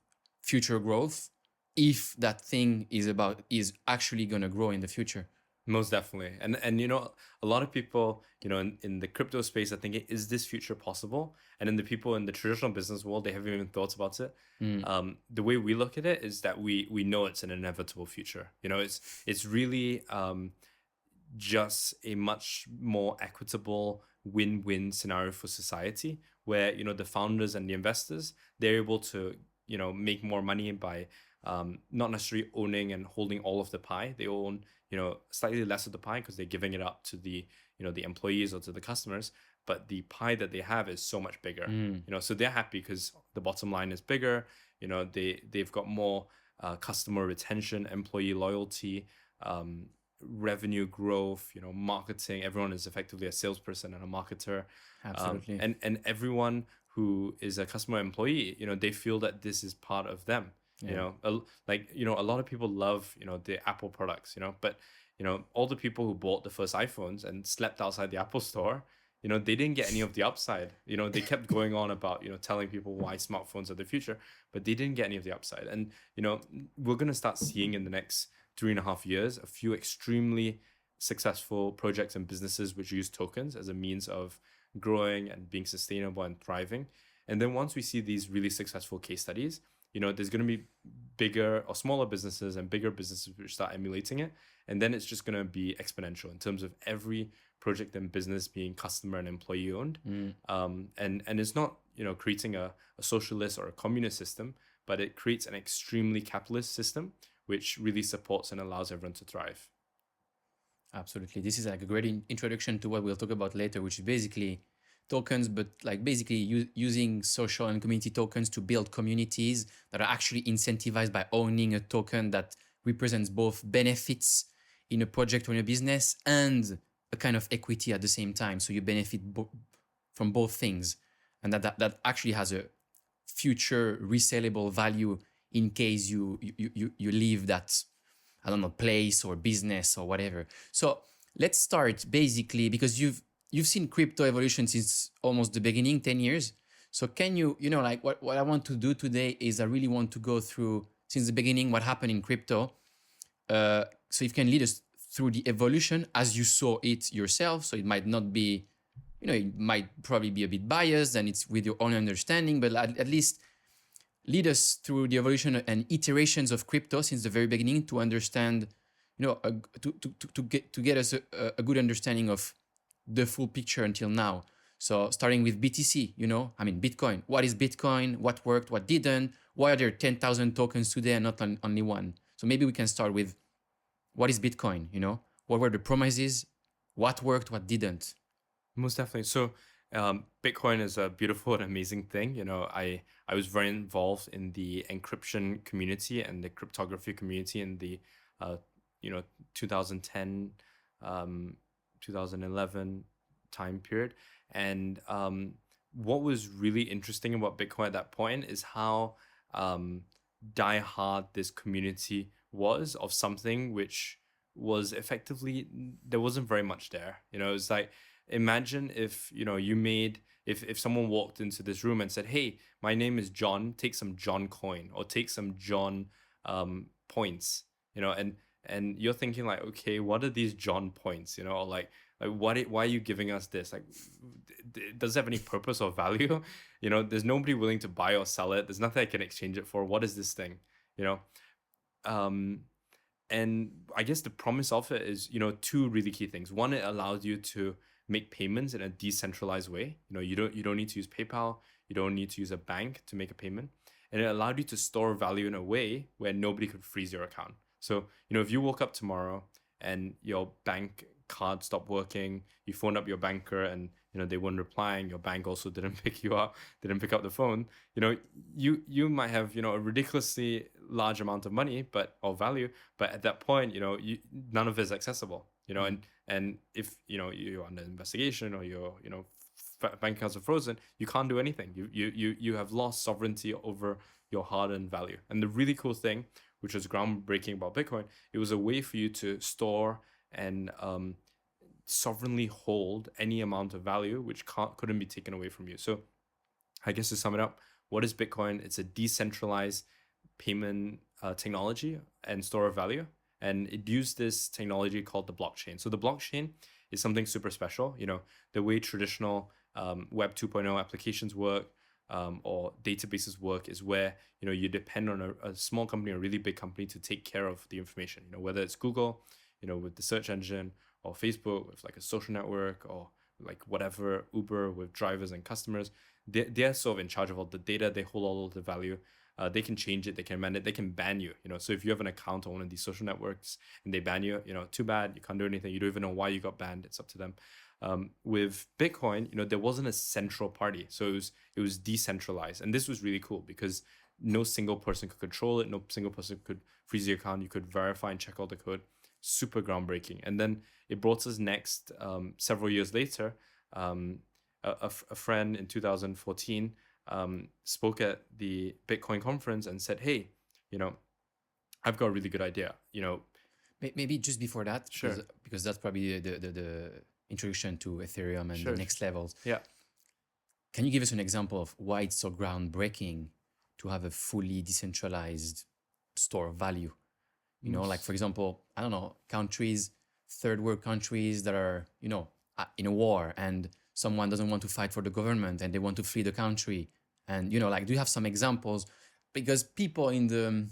future growth, if that thing is actually going to grow in the future? Most definitely. And a lot of people, in the crypto space are thinking, is this future possible? And then the people in the traditional business world, they haven't even thought about it. The way we look at it is that we know it's an inevitable future. It's really just a much more equitable win-win scenario for society, where, the founders and the investors, they're able to, make more money by not necessarily owning and holding all of the pie. They own, slightly less of the pie because they're giving it up to the, the employees or to the customers. But the pie that they have is so much bigger. So they're happy because the bottom line is bigger. They've got more customer retention, employee loyalty, revenue growth, marketing. Everyone is effectively a salesperson and a marketer. Absolutely. And everyone who is a customer employee, they feel that this is part of them. A lot of people love, the Apple products, but, all the people who bought the first iPhones and slept outside the Apple store, they didn't get any of the upside. They kept going on about, telling people why smartphones are the future, but they didn't get any of the upside. And, we're going to start seeing in the next 3.5 years, a few extremely successful projects and businesses which use tokens as a means of growing and being sustainable and thriving. And then once we see these really successful case studies, there's going to be bigger or smaller businesses and bigger businesses which start emulating it. And then it's just going to be exponential in terms of every project and business being customer and employee owned. And it's not, creating a socialist or a communist system, but it creates an extremely capitalist system, which really supports and allows everyone to thrive. Absolutely. This is a great introduction to what we'll talk about later, which is basically tokens, but basically using social and community tokens to build communities that are actually incentivized by owning a token that represents both benefits in a project or in a business and a kind of equity at the same time. So you benefit from both things, and that actually has a future resellable value in case you leave that, I don't know, place or business or whatever. So let's start basically, because you've seen crypto evolution since almost the beginning, 10 years. So can you, what I want to do today is I really want to go through since the beginning what happened in crypto. So if you can lead us through the evolution as you saw it yourself. So it might not be, it might probably be a bit biased and it's with your own understanding, but at least lead us through the evolution and iterations of crypto since the very beginning to understand, to get us a good understanding of the full picture until now. So starting with BTC, Bitcoin. What is Bitcoin? What worked? What didn't? Why are there 10,000 tokens today and not only one? So maybe we can start with what is Bitcoin? What were the promises? What worked? What didn't? Most definitely. So Bitcoin is a beautiful and amazing thing. I was very involved in the encryption community and the cryptography community in the 2010, 2011 time period. And what was really interesting about Bitcoin at that point is how die hard this community was of something which was effectively, there wasn't very much there. It's like, imagine if if someone walked into this room and said, hey, my name is John, take some John coin or take some John points, and you're thinking like, okay, what are these John points, or like why are you giving us this? Like, does it have any purpose or value? There's nobody willing to buy or sell it. There's nothing I can exchange it for. What is this thing? And I guess the promise of it is, two really key things. One, it allows you to make payments in a decentralized way. You don't need to use PayPal. You don't need to use a bank to make a payment. And it allowed you to store value in a way where nobody could freeze your account. So, if you woke up tomorrow and your bank card stopped working, you phoned up your banker and, they weren't replying, your bank also didn't pick up the phone, you might have, a ridiculously large amount of money, or value, but at that point, none of it is accessible, and if, you're under investigation or your, bank accounts are frozen, you can't do anything. You have lost sovereignty over your hard-earned value. And the really cool thing, which was groundbreaking about Bitcoin, it was a way for you to store and sovereignly hold any amount of value which couldn't be taken away from you. So I guess to sum it up, what is Bitcoin? It's a decentralized payment technology and store of value. And it used this technology called the blockchain. So the blockchain is something super special. The way traditional Web 2.0 applications work or databases work is where, you depend on a small company or a really big company to take care of the information, whether it's Google, with the search engine, or Facebook with like a social network, or like whatever, Uber with drivers and customers. They're sort of in charge of all the data. They hold all of the value. They can change it, they can amend it, they can ban you. So if you have an account on one of these social networks and they ban you, too bad, you can't do anything. You don't even know why you got banned. It's up to them. With Bitcoin, there wasn't a central party, so it was decentralized, and this was really cool because no single person could control it. No single person could freeze your account. You could verify and check all the code. Super groundbreaking. And then it brought us next, several years later, a friend in 2014 spoke at the Bitcoin conference and said, hey, I've got a really good idea. Maybe just before that, Sure. because that's probably the introduction to Ethereum and Sure. the next levels. Yeah. Can you give us an example of why it's so groundbreaking to have a fully decentralized store of value? Like, for example, I don't know, countries, third world countries that are, in a war and someone doesn't want to fight for the government and they want to flee the country. And, do you have some examples? Because people in the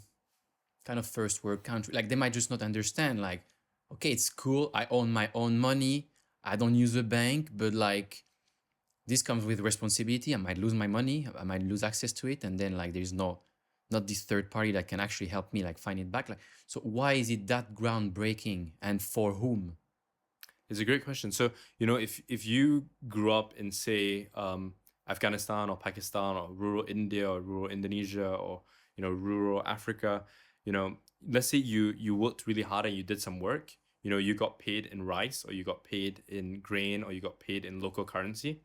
kind of first world country, like they might just not understand, like, okay, it's cool. I own my own money. I don't use a bank, but like this comes with responsibility. I might lose my money. I might lose access to it. And then like, there's not this third party that can actually help me like find it back. Like, so why is it that groundbreaking and for whom? It's a great question. So, if you grew up in, say, Afghanistan or Pakistan or rural India or rural Indonesia or, rural Africa, let's say you worked really hard and you did some work, you got paid in rice or you got paid in grain or you got paid in local currency,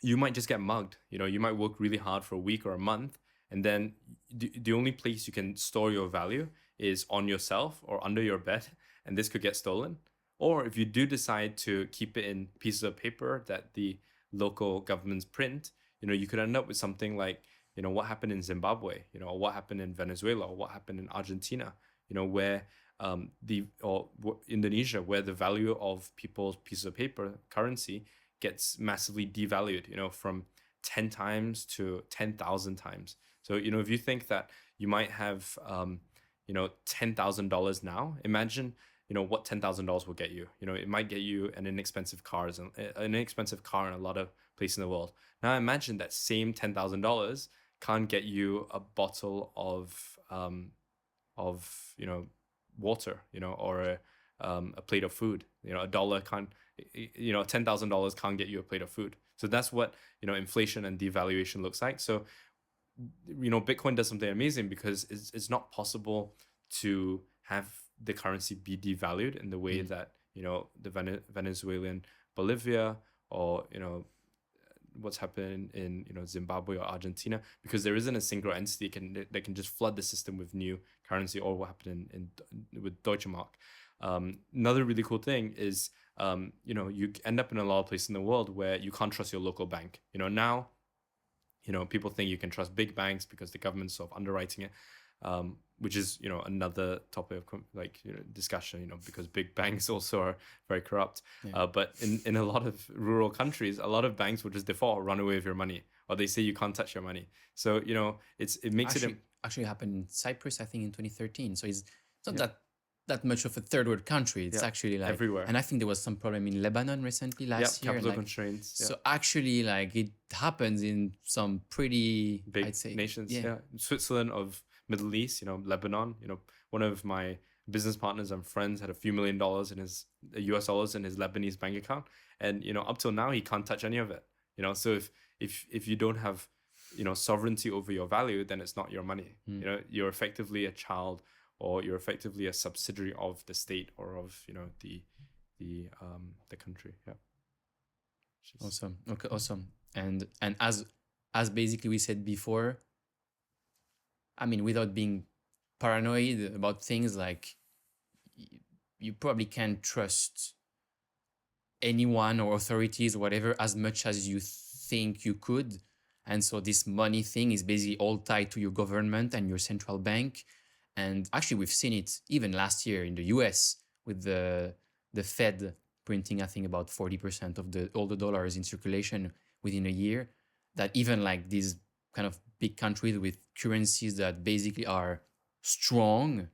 you might just get mugged. You might work really hard for a week or a month, and then the only place you can store your value is on yourself or under your bed, and this could get stolen. Or if you do decide to keep it in pieces of paper that the local governments print, you could end up with something like, what happened in Zimbabwe, or what happened in Venezuela, or what happened in Argentina, where Indonesia, where the value of people's pieces of paper currency gets massively devalued, from 10 times to 10,000 times. So, if you think that you might have, $10,000 now, imagine, what $10,000 will get you. It might get you an inexpensive car in a lot of places in the world. Now imagine that same $10,000 can't get you a bottle of water, or a plate of food. A dollar can't, $10,000 can't get you a plate of food. So that's what, inflation and devaluation looks like. So, Bitcoin does something amazing because it's not possible to have the currency be devalued in the way that, the Venezuelan Bolivia, or, what's happening in, Zimbabwe or Argentina, because there isn't a single entity that can just flood the system with new currency, or what happened with Deutsche Mark. Another really cool thing is, you end up in a lot of places in the world where you can't trust your local bank. Now, people think you can trust big banks because the government's sort of underwriting it, which is, another topic of discussion, because big banks also are very corrupt. Yeah. But in a lot of rural countries, a lot of banks will just default or run away with your money, or they say you can't touch your money. So, it makes actually happened in Cyprus, I think, in 2013. So it's not that much of a third world country. It's actually like everywhere. And I think there was some problem in Lebanon recently last year. Capital constraints. So actually, it happens in some pretty big I'd say, nations. Switzerland of Middle East, Lebanon. One of my business partners and friends had a few $1 million in his US dollars in his Lebanese bank account, and up till now he can't touch any of it. So if you don't have sovereignty over your value, then it's not your money. You're effectively a child, or you're effectively a subsidiary of the state, or of the country. Awesome. Okay, awesome. And as basically we said before, I mean, without being paranoid about things, like you probably can't trust anyone or authorities or whatever as much as you think you could. And so this money thing is basically all tied to your government and your central bank. And actually, we've seen it even last year in the US with the Fed printing, I think, about 40% of all the dollars in circulation within a year. That even these kind of big countries with currencies that basically are strong,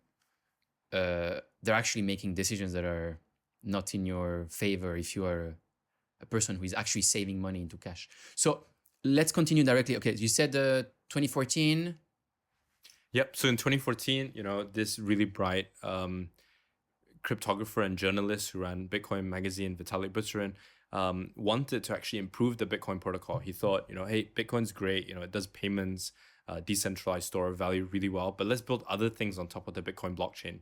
they're actually making decisions that are not in your favor if you are a person who is actually saving money into cash. So let's continue directly. Okay, you said 2014. Yep. So in 2014, this really bright cryptographer and journalist who ran Bitcoin Magazine, Vitalik Buterin, wanted to actually improve the Bitcoin protocol. He thought, hey, Bitcoin's great. It does payments, decentralized store of value really well, but let's build other things on top of the Bitcoin blockchain.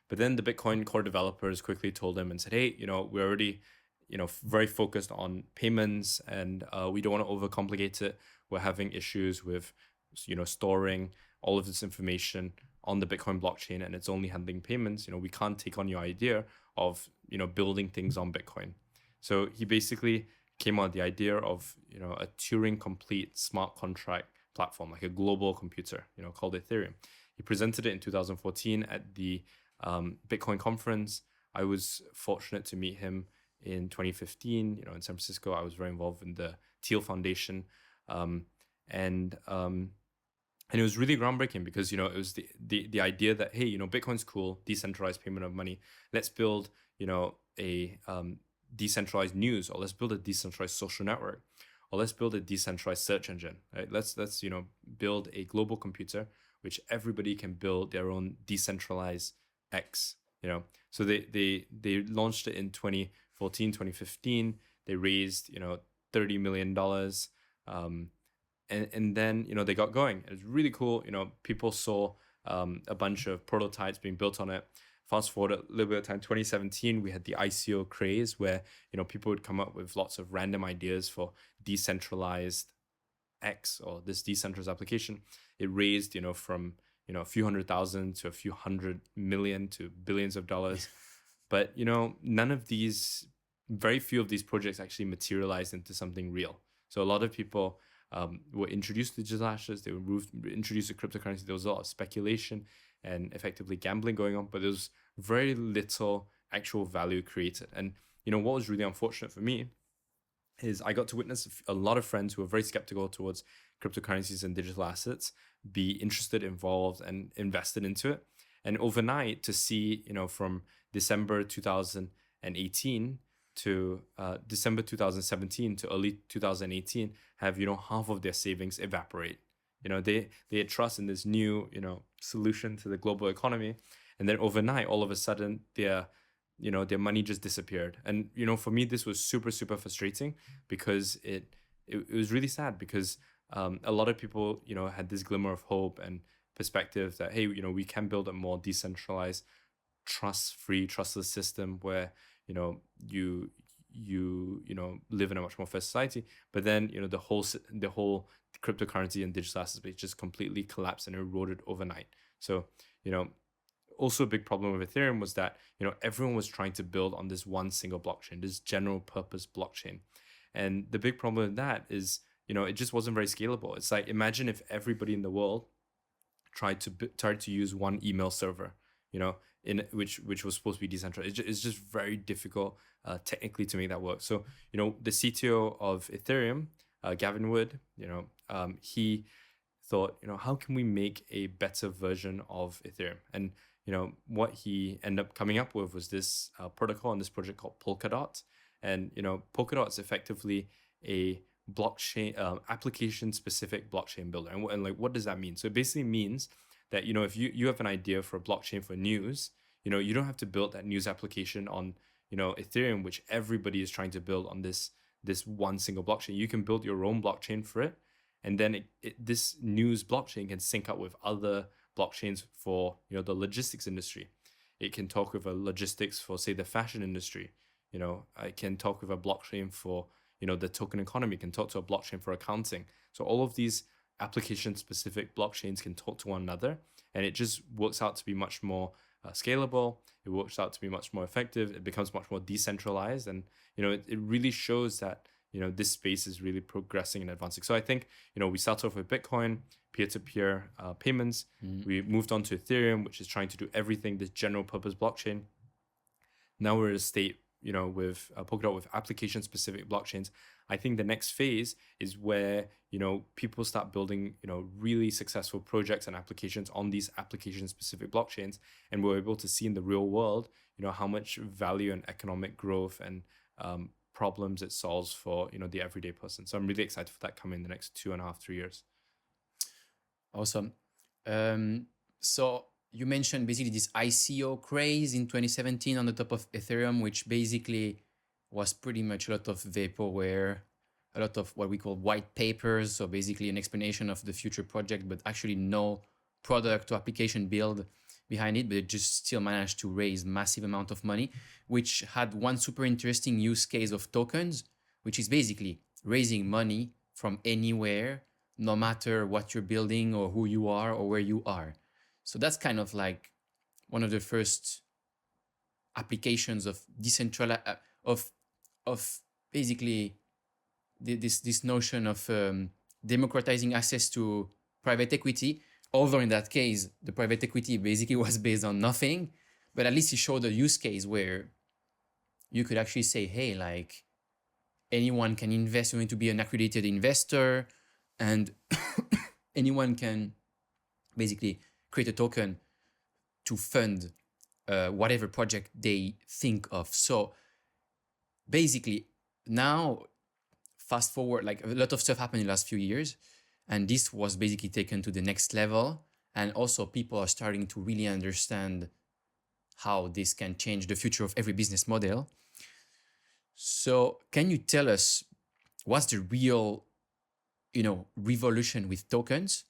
But then the Bitcoin core developers quickly told him and said, hey, we're already, very focused on payments, and we don't want to overcomplicate it. We're having issues with, storing all of this information on the Bitcoin blockchain, and it's only handling payments. We can't take on your idea of, building things on Bitcoin. So he basically came out with the idea of, a Turing complete smart contract platform, like a global computer, called Ethereum. He presented it in 2014 at the Bitcoin conference. I was fortunate to meet him in 2015, in San Francisco. I was very involved in the Thiel Foundation. And it was really groundbreaking because, it was the idea that, hey, Bitcoin's cool, decentralized payment of money. Let's build, a decentralized news, or let's build a decentralized social network, or let's build a decentralized search engine. Right? Let's build a global computer which everybody can build their own decentralized X. So they launched it in 2014, 2015. They raised $30 million. And then, they got going. It was really cool. People saw a bunch of prototypes being built on it. Fast forward a little bit of time, 2017, we had the ICO craze where, people would come up with lots of random ideas for decentralized X, or this decentralized application. It raised, from, a few 100,000 to a few 100 million to billions of dollars. But, very few of these projects actually materialized into something real. So a lot of people were introduced to digital assets, they were introduced to cryptocurrency. There was a lot of speculation and effectively gambling going on, but there was very little actual value created. And, what was really unfortunate for me is I got to witness a lot of friends who were very skeptical towards cryptocurrencies and digital assets be interested, involved, and invested into it. And overnight, to see, from December 2018 to December 2017 to early 2018, have, half of their savings evaporate. They had trust in this new, solution to the global economy. And then overnight, all of a sudden, their money just disappeared. And, for me, this was super, super frustrating because it was really sad because a lot of people, had this glimmer of hope and perspective that, hey, we can build a more decentralized, trust-free, trustless system where, you live in a much more fair society. But then, the whole cryptocurrency and digital assets space just completely collapsed and eroded overnight. So, also a big problem with Ethereum was that, everyone was trying to build on this one single blockchain, this general purpose blockchain. And the big problem with that is, it just wasn't very scalable. It's like, imagine if everybody in the world tried to use one email server, in which was supposed to be decentralized. It's just very difficult technically to make that work. So, the CTO of Ethereum, Gavin Wood, he thought, how can we make a better version of Ethereum? And, what he ended up coming up with was this protocol and this project called Polkadot. And, Polkadot is effectively a blockchain application specific blockchain builder. And like, what does that mean? So it basically means that, if you have an idea for a blockchain for news, you don't have to build that news application on, Ethereum, which everybody is trying to build on this one single blockchain. You can build your own blockchain for it. And then this news blockchain can sync up with other blockchains for, the logistics industry. It can talk with a logistics for, say, the fashion industry. It can talk with a blockchain for, the token economy, can talk to a blockchain for accounting. So all of these application specific blockchains can talk to one another, and it just works out to be much more scalable. It works out to be much more effective. It becomes much more decentralized. And, it really shows that, this space is really progressing and advancing. So I think, we started off with Bitcoin, peer-to-peer payments. We moved on to Ethereum, which is trying to do everything, this general purpose blockchain. Now we're at a state, with Polkadot, with application-specific blockchains. I think the next phase is where, people start building, really successful projects and applications on these application-specific blockchains. And we're able to see in the real world, how much value and economic growth and problems it solves for, the everyday person. So I'm really excited for that coming in the next 2.5, 3 years. Awesome. So you mentioned basically this ICO craze in 2017 on the top of Ethereum, which basically was pretty much a lot of vaporware, a lot of what we call white papers. So basically an explanation of the future project, but actually no product or application build behind it, but it just still managed to raise massive amount of money, which had one super interesting use case of tokens, which is basically raising money from anywhere, no matter what you're building or who you are or where you are. So that's kind of like one of the first applications of decentralized, of basically this notion of democratizing access to private equity. Although in that case, the private equity basically was based on nothing, but at least it showed a use case where you could actually say, hey, like anyone can invest. You need to be an accredited investor, and anyone can basically create a token to fund whatever project they think of. So basically now, fast forward, like a lot of stuff happened in the last few years, and this was basically taken to the next level. And also people are starting to really understand how this can change the future of every business model. So can you tell us what's the real, revolution with tokens?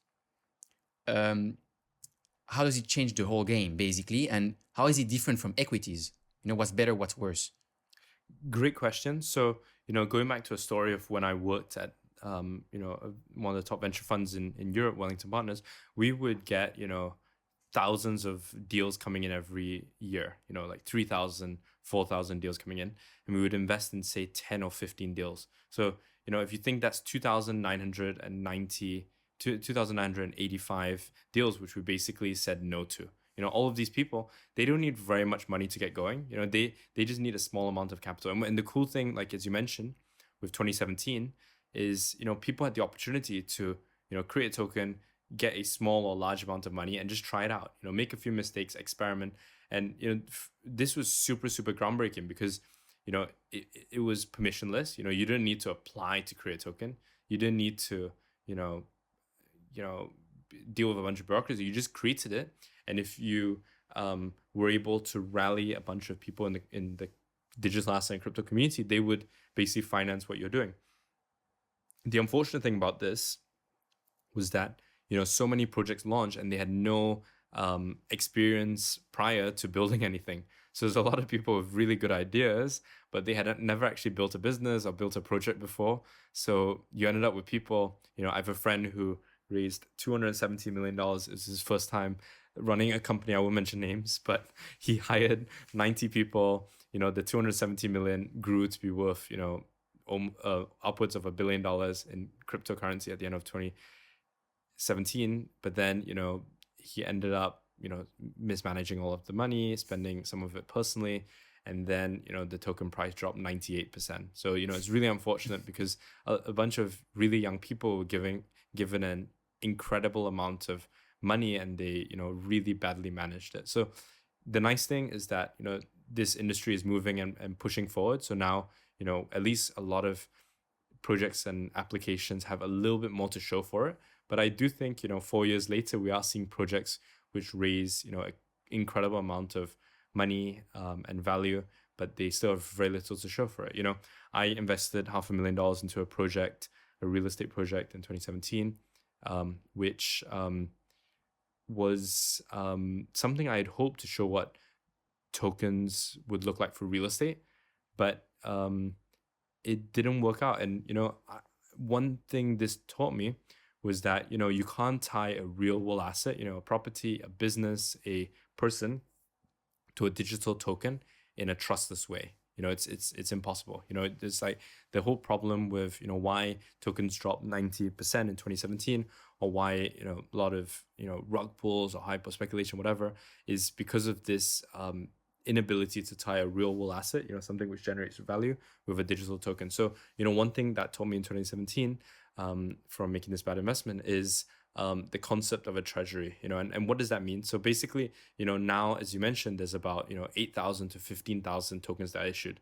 How does it change the whole game basically? And how is it different from equities? What's better, what's worse? Great question. So, going back to a story of when I worked at, one of the top venture funds in Europe, Wellington Partners, we would get, thousands of deals coming in every year, like 3,000, 4,000 deals coming in, and we would invest in, say, 10 or 15 deals. So, if you think that's 2,985 deals, which we basically said no to, all of these people, they don't need very much money to get going. They just need a small amount of capital. And the cool thing, like as you mentioned, with 2017, is people had the opportunity to create a token, get a small or large amount of money, and just try it out. Make a few mistakes, experiment, and this was super groundbreaking because it was permissionless. You didn't need to apply to create a token. You didn't need to deal with a bunch of bureaucracy. You just created it, and if you were able to rally a bunch of people in the digital asset and crypto community, they would basically finance what you're doing. The unfortunate thing about this was that so many projects launched and they had no experience prior to building anything. So there's a lot of people with really good ideas, but they had never actually built a business or built a project before. So you ended up with people, I have a friend who raised $270 million. It was his first time running a company. I won't mention names, but he hired 90 people. The 270 million grew to be worth, upwards of $1 billion in cryptocurrency at the end of 2017. But then, he ended up, mismanaging all of the money, spending some of it personally. And then, the token price dropped 98%. So, it's really unfortunate because a bunch of really young people were given an incredible amount of money and they, really badly managed it. So the nice thing is that, this industry is moving and pushing forward. So now, at least a lot of projects and applications have a little bit more to show for it. But I do think, 4 years later, we are seeing projects which raise, an incredible amount of money and value, but they still have very little to show for it. I invested $500,000 into a real estate project in 2017, which was something I had hoped to show what tokens would look like for real estate, but it didn't work out. And one thing this taught me was that you can't tie a real world asset, a property, a business, a person, to a digital token in a trustless way. It's impossible. It's like the whole problem with why tokens dropped 90% in 2017, or why a lot of rug pulls or hyper speculation, whatever, is because of this inability to tie a real world asset, something which generates value, with a digital token. So one thing that told me in 2017 from making this bad investment is the concept of a treasury, and what does that mean? So basically, now, as you mentioned, there's about 8,000 to 15,000 tokens that are issued.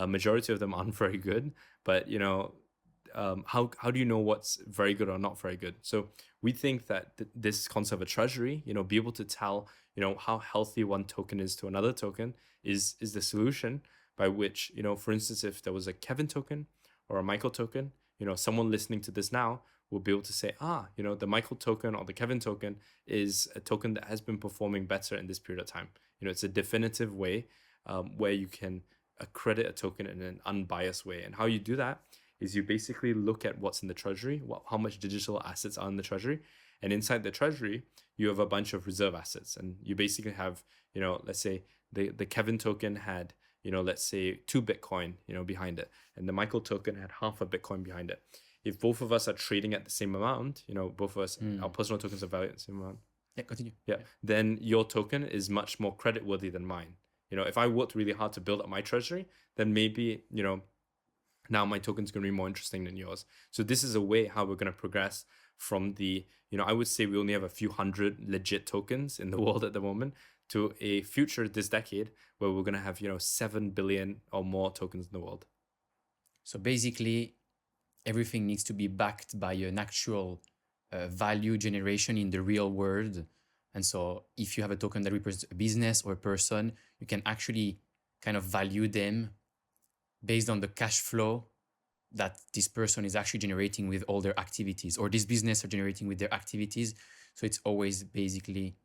Majority of them aren't very good, but how do you know what's very good or not very good? So we think that this concept of a treasury, be able to tell how healthy one token is to another token is the solution by which, for instance, if there was a Kevin token or a Michael token, someone listening to this now will be able to say, the Michael token or the Kevin token is a token that has been performing better in this period of time. It's a definitive way where you can accredit a token in an unbiased way. And how you do that is you basically look at what's in the treasury, how much digital assets are in the treasury. And inside the treasury, you have a bunch of reserve assets. And you basically have, let's say the Kevin token had, let's say 2 Bitcoin, behind it. And the Michael token had half a Bitcoin behind it. If both of us are trading at the same amount, both of us, our personal tokens are valued at the same amount. Yeah, continue. Yeah. Then your token is much more creditworthy than mine. If I worked really hard to build up my treasury, then maybe, now my token's going to be more interesting than yours. So this is a way how we're going to progress from the, I would say we only have a few hundred legit tokens in the world at the moment, to a future this decade where we're going to have, 7 billion or more tokens in the world. So basically, everything needs to be backed by an actual value generation in the real world. And so if you have a token that represents a business or a person, you can actually kind of value them based on the cash flow that this person is actually generating with all their activities, or this business are generating with their activities. So it's always basically,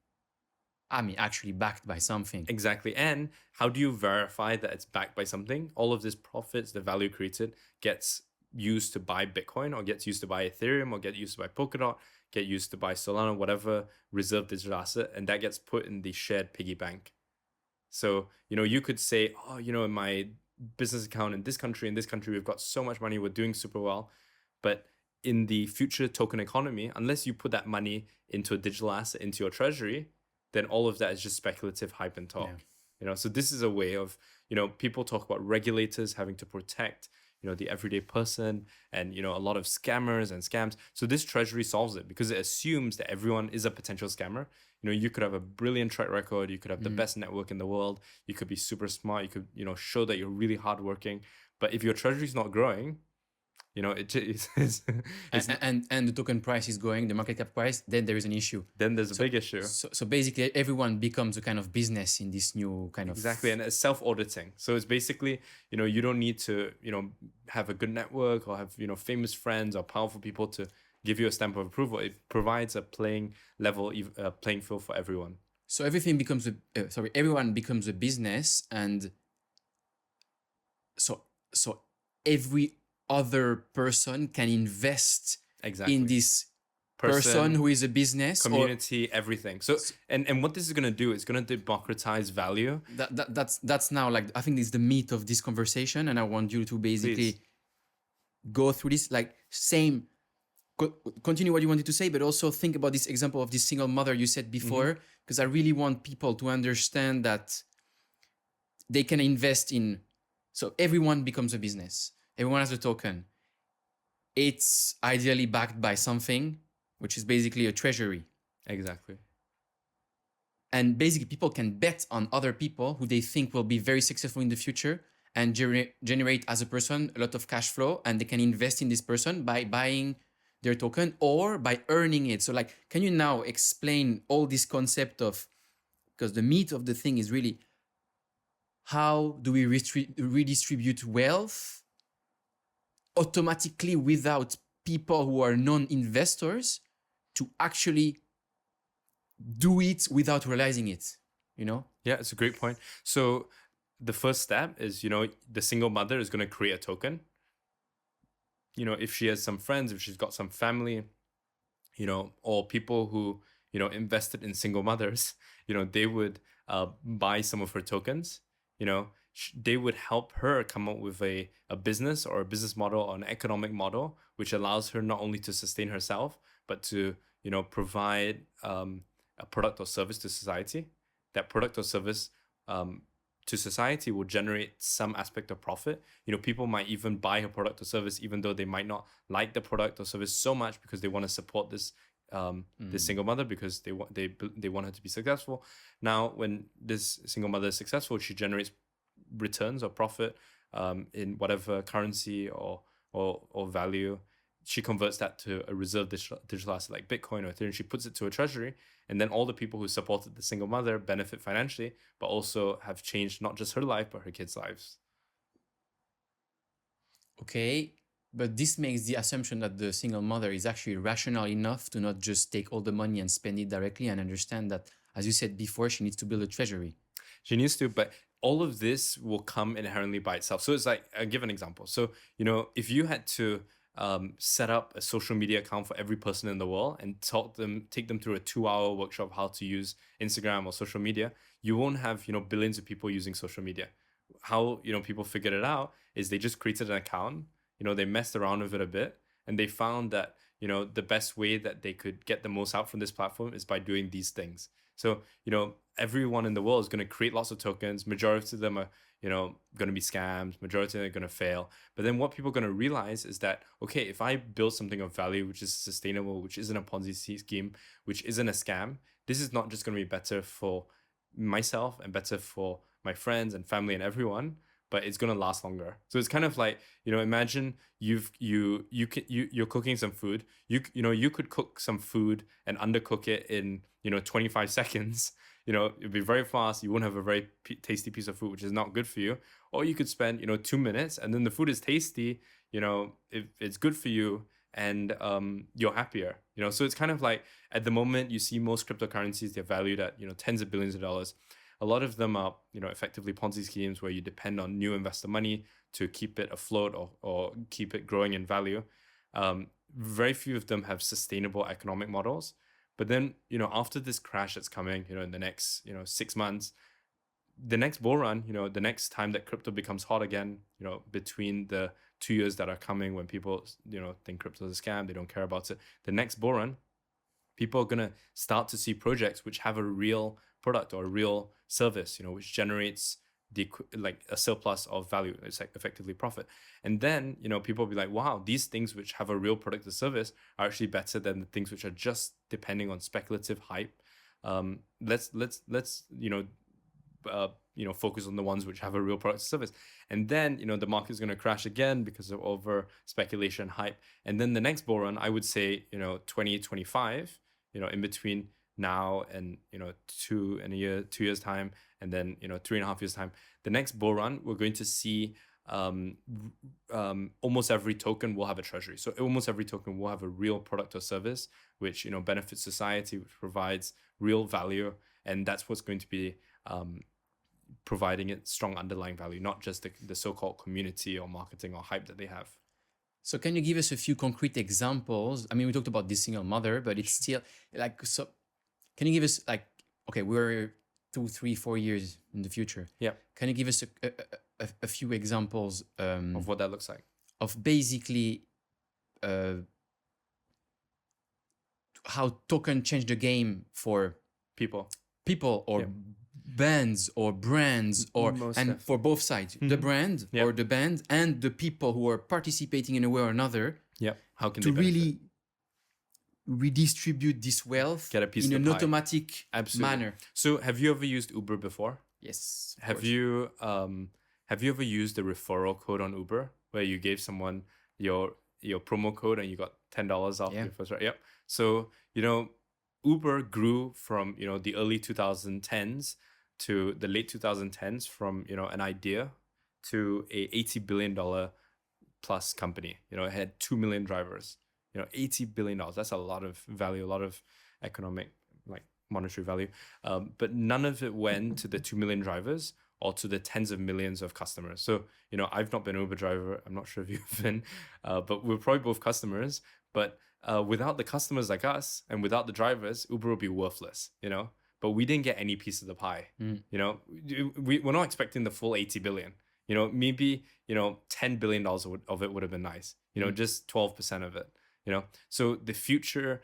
actually backed by something. Exactly. And how do you verify that it's backed by something? All of this profits, the value created, gets used to buy Bitcoin, or gets used to buy Ethereum, or get used to buy Polkadot, get used to buy Solana, whatever reserve digital asset, and that gets put in the shared piggy bank. So, you could say, in my business account in this country, we've got so much money, we're doing super well. But in the future token economy, unless you put that money into a digital asset, into your treasury, then all of that is just speculative hype and talk. Yeah. You know, so this is a way of, people talk about regulators having to protect, the everyday person, and, a lot of scammers and scams. So this treasury solves it because it assumes that everyone is a potential scammer. You could have a brilliant track record, you could have the best network in the world, you could be super smart, you could, show that you're really hardworking. But if your treasury is not growing, And the token price is going, the market cap price, then there is an issue. then there's a big issue. So basically, everyone becomes a kind of business in this new kind of... Exactly, and it's self-auditing. So it's basically, you don't need to, have a good network or have, famous friends or powerful people to give you a stamp of approval. It provides a playing field for everyone. So everything becomes everyone becomes a business, and so every other person can invest Exactly. in this person who is a business, community, everything. So and what this is going to do is going to democratize value. That's now, like, I think this is the meat of this conversation, and I want you to basically go through this, like, continue what you wanted to say, but also think about this example of this single mother you said before, because I really want people to understand that they can invest in. So everyone becomes a business. Everyone has a token. It's ideally backed by something, which is basically a treasury. Exactly. And basically, people can bet on other people who they think will be very successful in the future and generate as a person a lot of cash flow, and they can invest in this person by buying their token or by earning it. So, like, can you now explain all this concept of, because the meat of the thing is really, how do we redistribute wealth automatically without people who are non-investors to actually do it without realizing it, Yeah, it's a great point. So the first step is, the single mother is going to create a token. If she has some friends, if she's got some family, or people who, invested in single mothers, they would buy some of her tokens. They would help her come up with a business or a business model or an economic model, which allows her not only to sustain herself, but to, provide a product or service to society. That product or service to society will generate some aspect of profit. People might even buy her product or service, even though they might not like the product or service so much, because they want to support this this single mother, because they want her to be successful. Now, when this single mother is successful, she generates returns or profit in whatever currency or value. She converts that to a reserve digital asset like Bitcoin or Ethereum. She puts it to a treasury, and then all the people who supported the single mother benefit financially, but also have changed not just her life, but her kids' lives. Okay, but this makes the assumption that the single mother is actually rational enough to not just take all the money and spend it directly, and understand that, as you said before, she needs to build a treasury. She needs to, but all of this will come inherently by itself. So it's like, I'll give an example. So, if you had to set up a social media account for every person in the world and take them through a 2-hour workshop how to use Instagram or social media, you won't have, billions of people using social media. How, people figured it out is they just created an account, they messed around with it a bit, and they found that, the best way that they could get the most out from this platform is by doing these things. So, everyone in the world is going to create lots of tokens. Majority of them are, going to be scams. Majority of them are going to fail. But then what people are going to realize is that, okay, if I build something of value, which is sustainable, which isn't a Ponzi scheme, which isn't a scam, this is not just going to be better for myself and better for my friends and family and everyone, but it's going to last longer. So it's kind of like, imagine you're cooking some food. You could cook some food and undercook it in, 25 seconds. It'd be very fast. You won't have a very tasty piece of food, which is not good for you. Or you could spend, 2 minutes, and then the food is tasty. It's good for you, and you're happier. So it's kind of like, at the moment, you see most cryptocurrencies, they're valued at, tens of billions of dollars. A lot of them are, effectively Ponzi schemes where you depend on new investor money to keep it afloat or keep it growing in value. Very few of them have sustainable economic models. But then, after this crash that's coming, in the next, 6 months, the next bull run, the next time that crypto becomes hot again, between the 2 years that are coming when people, think crypto is a scam, they don't care about it. The next bull run, People are going to start to see projects which have a real product or a real service, which generates like a surplus of value. It's like effectively profit. And then, people will be like, wow, these things which have a real product or service are actually better than the things which are just depending on speculative hype. Let's focus on the ones which have a real product or service. And then, the market is going to crash again because of over speculation hype. And then the next bull run, I would say, 2025, in between now and, 2 years time, and then, 3.5 years time, the next bull run, we're going to see almost every token will have a treasury. So almost every token will have a real product or service, which, benefits society, which provides real value. And that's what's going to be providing it strong underlying value, not just the so-called community or marketing or hype that they have. So can you give us a few concrete examples? I mean, we talked about this single mother, but it's still like, so can you give us like, okay, we're 2, 3, 4 years in the future. Yeah. Can you give us a few examples of what that looks like? Of basically how token change the game for people or bands or brands for both sides, the brand or the band and the people who are participating in a way or another. Yeah. How can to they really redistribute this wealth get a piece in of an the pie. automatic manner? So have you ever used Uber before? Yes. Have you ever used the referral code on Uber where you gave someone your promo code and you got $10 off your first ride? Yep. So, Uber grew from, the early 2010s to the late 2010s from, an idea to a $80 billion plus company. It had 2 million drivers, $80 billion. That's a lot of value, a lot of economic, like monetary value. But none of it went to the 2 million drivers or to the tens of millions of customers. So, I've not been an Uber driver. I'm not sure if you've been, but we're probably both customers. But without the customers like us and without the drivers, Uber would be worthless, But we didn't get any piece of the pie, We're not expecting the full 80 billion. Maybe, $10 billion of it would have been nice, just 12% of it, So the future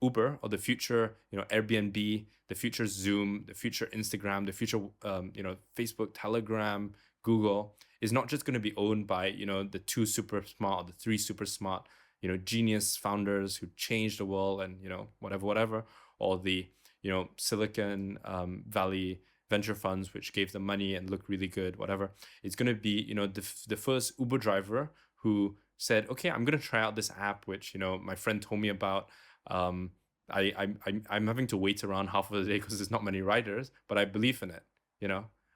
Uber or the future, Airbnb, the future Zoom, the future Instagram, the future, Facebook, Telegram, Google is not just going to be owned by, the 2 super smart or the 3 super smart, genius founders who changed the world and, whatever, or the, Silicon Valley venture funds, which gave them money and looked really good, whatever. It's going to be, the first Uber driver who said, okay, I'm going to try out this app, which, my friend told me about. I'm having to wait around half of the day because there's not many riders, but I believe in it.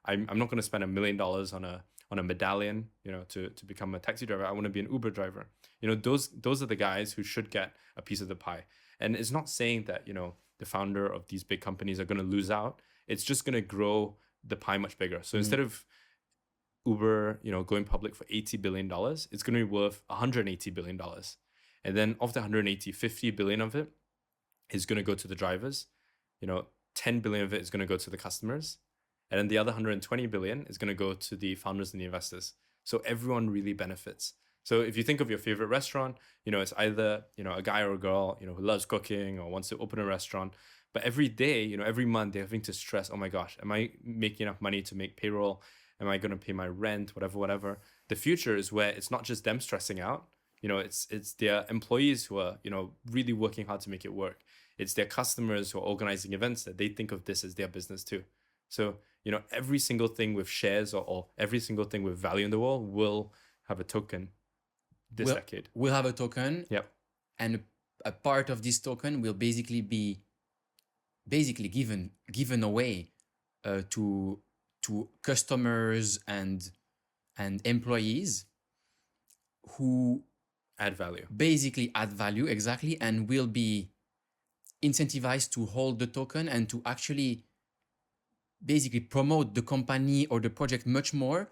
I'm not going to spend $1 million on a medallion, to become a taxi driver. I want to be an Uber driver. Those are the guys who should get a piece of the pie. And it's not saying that, the founder of these big companies are going to lose out. It's just going to grow the pie much bigger. So instead of Uber, going public for $80 billion, it's going to be worth $180 billion. And then of the 180, 50 billion of it is going to go to the drivers. 10 billion of it is going to go to the customers. And then the other 120 billion is going to go to the founders and the investors. So everyone really benefits. So if you think of your favorite restaurant, it's either, a guy or a girl, who loves cooking or wants to open a restaurant. But every day, every month, they're having to stress, oh my gosh, am I making enough money to make payroll? Am I going to pay my rent? Whatever. The future is where it's not just them stressing out. It's their employees who are, really working hard to make it work. It's their customers who are organizing events that they think of this as their business too. So, every single thing with shares or every single thing with value in the world will have a token this decade. We'll have a token. Yep. And a part of this token will basically be given away to customers and employees who add value. Basically add value, exactly, and will be incentivized to hold the token and to actually basically promote the company or the project much more.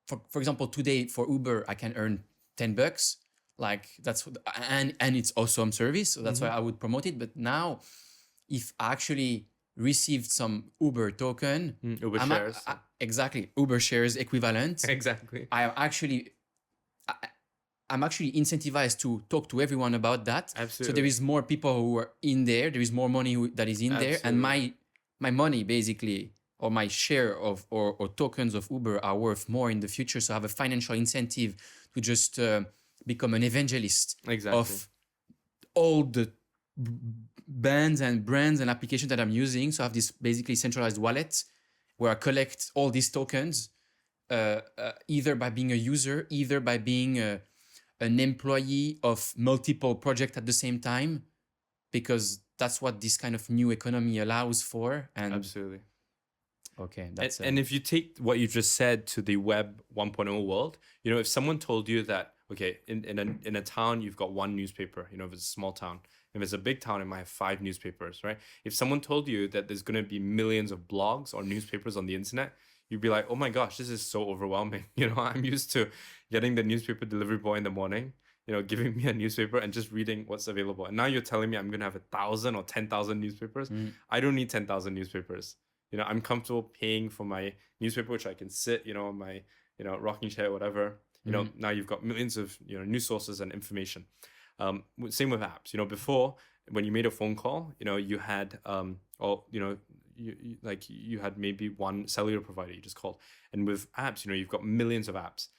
For example, today for Uber, I can earn $10. Like that's and it's awesome service, so that's why I would promote it. But now, if I actually received some Uber token, Uber shares, exactly Uber shares equivalent. Exactly. I am actually I'm actually incentivized to talk to everyone about that. So Absolutely. there is more people who are in there. There is more money that is in there, and Absolutely. my money basically, or my share of or tokens of Uber are worth more in the future. So I have a financial incentive to just become an evangelist Exactly. of all the bands and brands and applications that I'm using. So I have this basically centralized wallet where I collect all these tokens, either by being a user, either by being an employee of multiple projects at the same time, because that's what this kind of new economy allows for. And Absolutely. okay, that's And if you take what you just said to the Web 1.0 world, you know, if someone told you that, okay, in a town you've got one newspaper, you know, if it's a small town, if it's a big town, it might have 5 newspapers, right? If someone told you that there's going to be millions of blogs or newspapers on the internet, you'd be like, oh my gosh, this is so overwhelming. You know, I'm used to getting the newspaper delivery boy in the morning, you know, giving me a newspaper and just reading what's available. And now you're telling me I'm going to have 1,000 or 10,000 newspapers. I don't need 10,000 newspapers. You know, I'm comfortable paying for my newspaper, which I can sit, you know, on my, you know, rocking chair, whatever. You know, now you've got millions of, you know, news sources and information. Same with apps. You know, before when you made a phone call, you know, you had, or you know, you had maybe one cellular provider you just called, and with apps, you know, you've got millions of apps.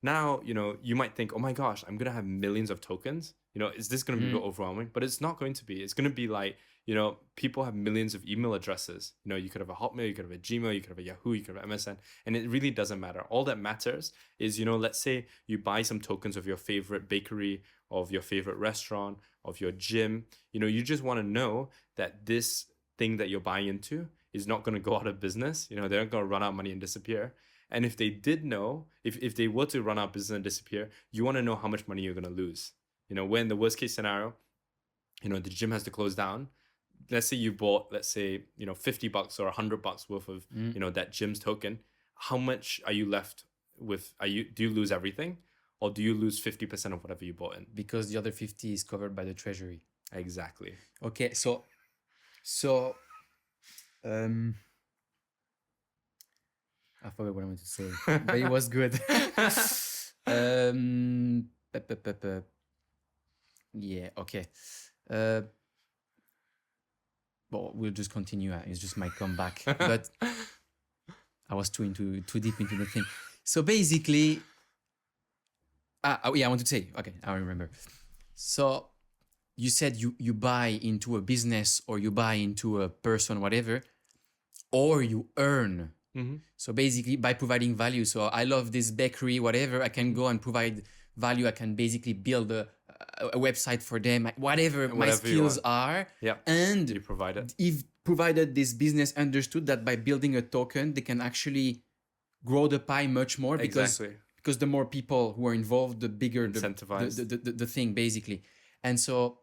Now, you know, you might think, oh my gosh, I'm gonna have millions of tokens. You know, is this gonna be a bit overwhelming? But it's not going to be. It's gonna be like, you know, people have millions of email addresses. You know, you could have a Hotmail, you could have a Gmail, you could have a Yahoo, you could have MSN, and it really doesn't matter. All that matters is, you know, let's say you buy some tokens of your favorite bakery, of your favorite restaurant, of your gym. You know, you just want to know that this thing that you're buying into is not going to go out of business. You know, they're not going to run out of money and disappear. And if they did know, if they were to run out of business and disappear, you want to know how much money you're going to lose. You know, when the worst case scenario, you know, the gym has to close down. Let's say you bought, let's say, you know, $50 or $100 worth of, you know, that gym's token. How much are you left with? Do you lose everything, or do you lose 50% of whatever you bought in? because the other 50 is covered by the treasury. Exactly. Okay, so I forgot what I wanted to say, but it was good. Yeah, okay. Well, we'll just continue. It's just my comeback, but I was too deep into the thing. So basically, yeah, I want to say. Okay, I remember. So you said you buy into a business, or you buy into a person, whatever, or you earn. So basically, by providing value. So I love this bakery, whatever. I can go and provide value. I can basically build a website for them, whatever my skills are. Yeah. And You provide it. if provided this business understood that by building a token, they can actually grow the pie much more, because the more people who are involved, the bigger the thing, basically. And so,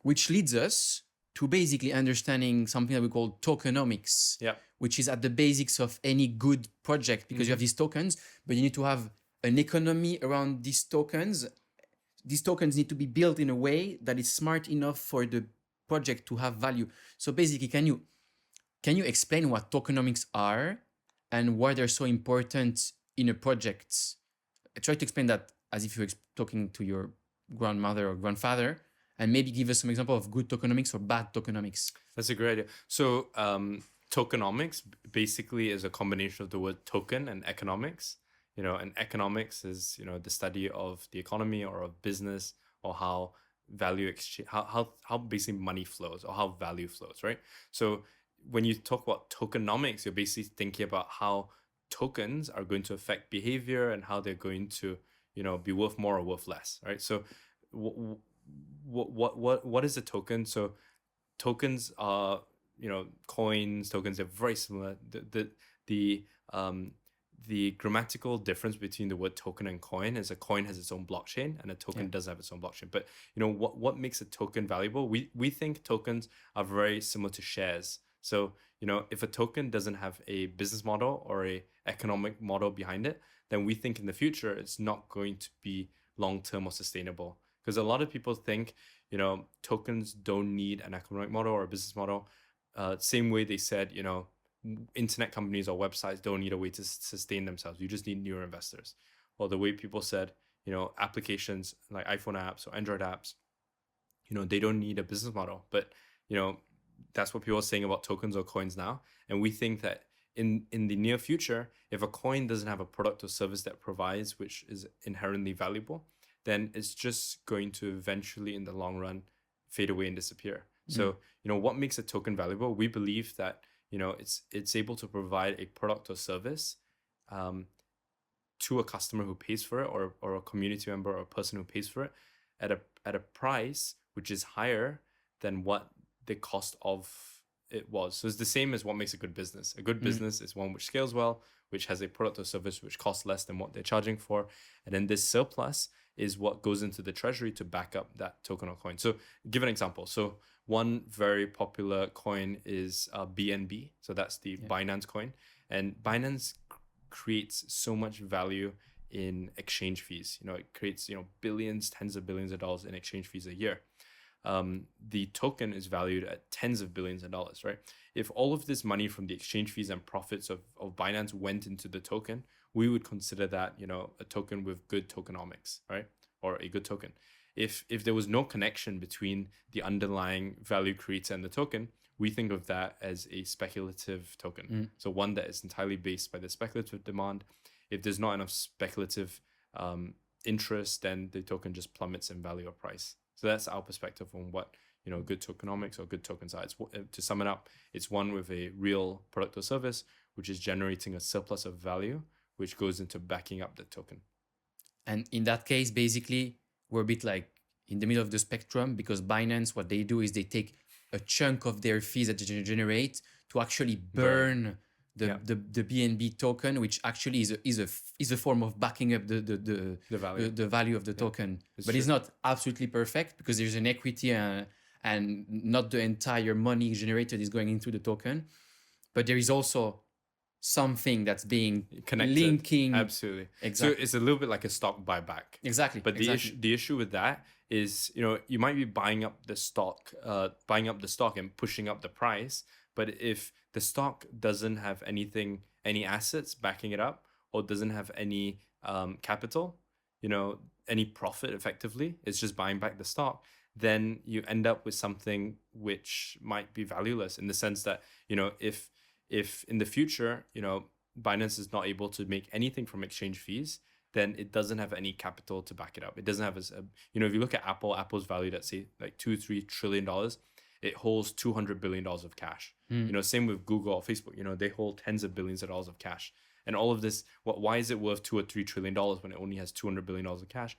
which leads us to basically understanding something that we call tokenomics, which is at the basics of any good project, because you have these tokens, but you need to have an economy around these tokens. These tokens need to be built in a way that is smart enough for the project to have value. So basically, can you explain what tokenomics are and why they're so important in a project? I try to explain that as if you're talking to your grandmother or grandfather, and maybe give us some example of good tokenomics or bad tokenomics. That's a great idea. So tokenomics basically is a combination of the word token and economics. You know, and economics is, you know, the study of the economy or of business, or how value exchange, how basically money flows, or how value flows, right? So when you talk about tokenomics, you're basically thinking about how tokens are going to affect behavior and how they're going to, you know, be worth more or worth less, right? So what is a token? So tokens are, you know, coins, tokens, they're very similar. The grammatical difference between the word token and coin is a coin has its own blockchain and a token doesn't have its own blockchain. But, you know, what makes a token valuable? We think tokens are very similar to shares. So, you know, if a token doesn't have a business model or a economic model behind it, then we think in the future it's not going to be long-term or sustainable. Because a lot of people think, you know, tokens don't need an economic model or a business model. Same way they said, you know, internet companies or websites don't need a way to sustain themselves. You just need newer investors. Or the way people said, applications like iPhone apps or Android apps, they don't need a business model. But, that's what people are saying about tokens or coins now. And we think that in the near future, if a coin doesn't have a product or service that provides, which is inherently valuable, then it's just going to eventually, in the long run, fade away and disappear. So, what makes a token valuable? We believe that, it's able to provide a product or service to a customer who pays for it, or a community member or a person who pays for it at a price which is higher than what the cost of it was. So it's the same as what makes a good business. A good business is one which scales well, which has a product or service which costs less than what they're charging for. And then this surplus is what goes into the treasury to back up that token or coin. So give an example. So one very popular coin is BNB. So that's the Binance coin. And Binance creates so much value in exchange fees. It creates, billions, tens of billions of dollars in exchange fees a year. The token is valued at tens of billions of dollars, right? If all of this money from the exchange fees and profits of Binance went into the token, we would consider that, a token with good tokenomics, right? Or a good token. If there was no connection between the underlying value creator and the token, we think of that as a speculative token. So one that is entirely based by the speculative demand. If there's not enough speculative interest, then the token just plummets in value or price. So that's our perspective on what, good tokenomics or good tokens are. To sum it up, it's one with a real product or service, which is generating a surplus of value, which goes into backing up the token. And in that case, basically, we're a bit like in the middle of the spectrum, because Binance, what they do is they take a chunk of their fees that they generate to actually burn the BNB token, which actually is a form of backing up the value of the token. But it's not absolutely perfect, because there's an equity and not the entire money generated is going into the token. But there is also something that's being connected, linking. Absolutely. Exactly. So it's a little bit like a stock buyback. Exactly. But the issue with that is, you might be buying up the stock and pushing up the price. But if the stock doesn't have any assets backing it up, or doesn't have any capital, any profit effectively, it's just buying back the stock, then you end up with something which might be valueless, in the sense that, if in the future, Binance is not able to make anything from exchange fees, then it doesn't have any capital to back it up. It doesn't have if you look at Apple's valued at, say, like $2-3 trillion. It holds $200 billion of cash. Same with Google or Facebook. They hold tens of billions of dollars of cash. And all of this, why is it worth $2 or $3 trillion when it only has $200 billion of cash?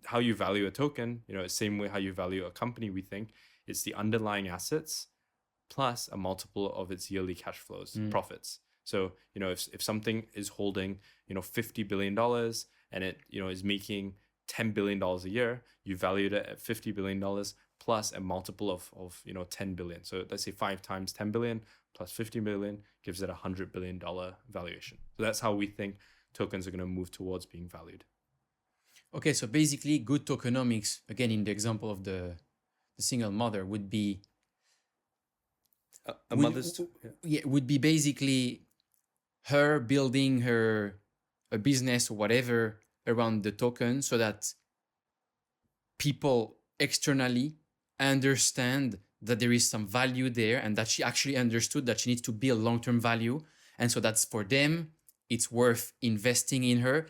How you value a token, same way how you value a company, we think it's the underlying assets plus a multiple of its yearly cash flows, profits. So, if something is holding, $50 billion and it, is making $10 billion a year, you valued it at $50 billion plus a multiple of 10 billion. So let's say 5 times 10 billion plus 50 billion gives it $100 billion valuation. So that's how we think tokens are going to move towards being valued. Okay, so basically good tokenomics, again, in the example of the single mother, would be would be basically her building a business or whatever around the token, so that people externally understand that there is some value there, and that she actually understood that she needs to build long-term value. And so that's, for them, it's worth investing in her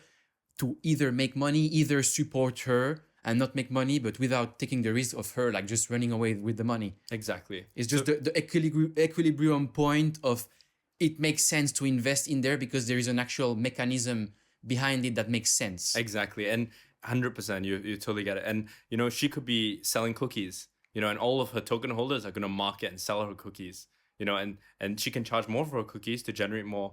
to either make money, either support her and not make money, but without taking the risk of her like just running away with the money. Exactly. It's just the equilibrium point of, it makes sense to invest in there because there is an actual mechanism behind it that makes sense. Exactly. And 100%, you totally get it. And, she could be selling cookies, and all of her token holders are going to market and sell her cookies, and she can charge more for her cookies to generate more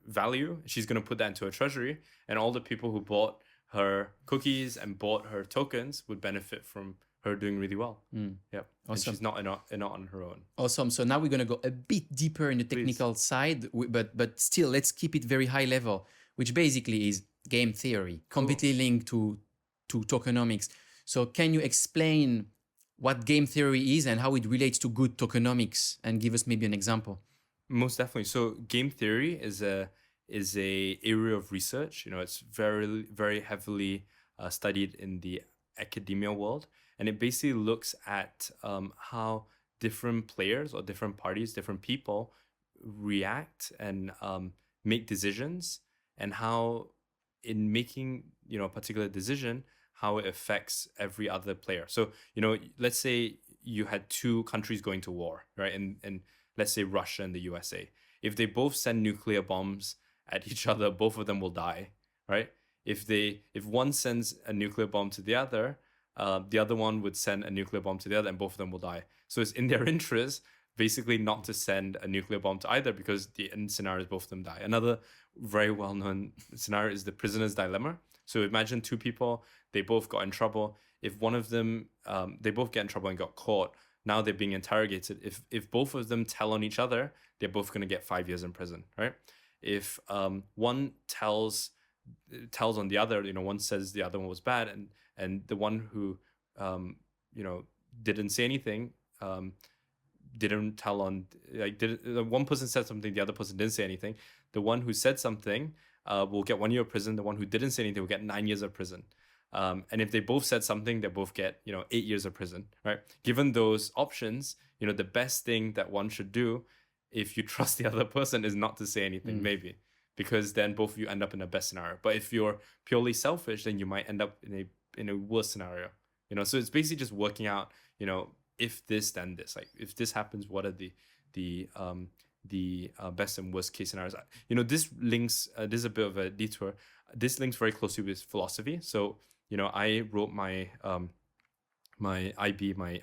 value. She's going to put that into her treasury, and all the people who bought her cookies and bought her tokens would benefit from her doing really well. Yep. Awesome. And she's not on her own. Awesome. So now we're going to go a bit deeper in the technical side, but still let's keep it very high level, which basically is game theory, completely linked to tokenomics. So can you explain what game theory is and how it relates to good tokenomics, and give us maybe an example? Most definitely. So game theory is a area of research. It's very, very heavily studied in the academia world, and it basically looks at how different players or different parties, different people react and make decisions, and how in making a particular decision, how it affects every other player. So let's say you had two countries going to war, right? And let's say Russia and the USA. If they both send nuclear bombs at each other, both of them will die, right? If one sends a nuclear bomb to the other one would send a nuclear bomb to the other, and both of them will die. So it's in their interest basically not to send a nuclear bomb to either, because the end scenario is both of them die. Another very well-known scenario is the prisoner's dilemma. So imagine two people, they both got in trouble. If one of them, they both get in trouble and got caught, now they're being interrogated. If both of them tell on each other, they're both going to get 5 years in prison, right? If one tells on the other, one says the other one was bad, and the one who didn't say anything, didn't tell on, one person said something, the other person didn't say anything. The one who said something will get 1 year of prison. The one who didn't say anything will get 9 years of prison. And if they both said something, they both get 8 years of prison, right? Given those options, the best thing that one should do, if you trust the other person, is not to say anything, maybe, because then both of you end up in the best scenario. But if you're purely selfish, then you might end up in a worse scenario. So it's basically just working out, if this, then this. Like, if this happens, what are the best and worst case scenarios? This links. This is a bit of a detour. This links very closely with philosophy. So I wrote my my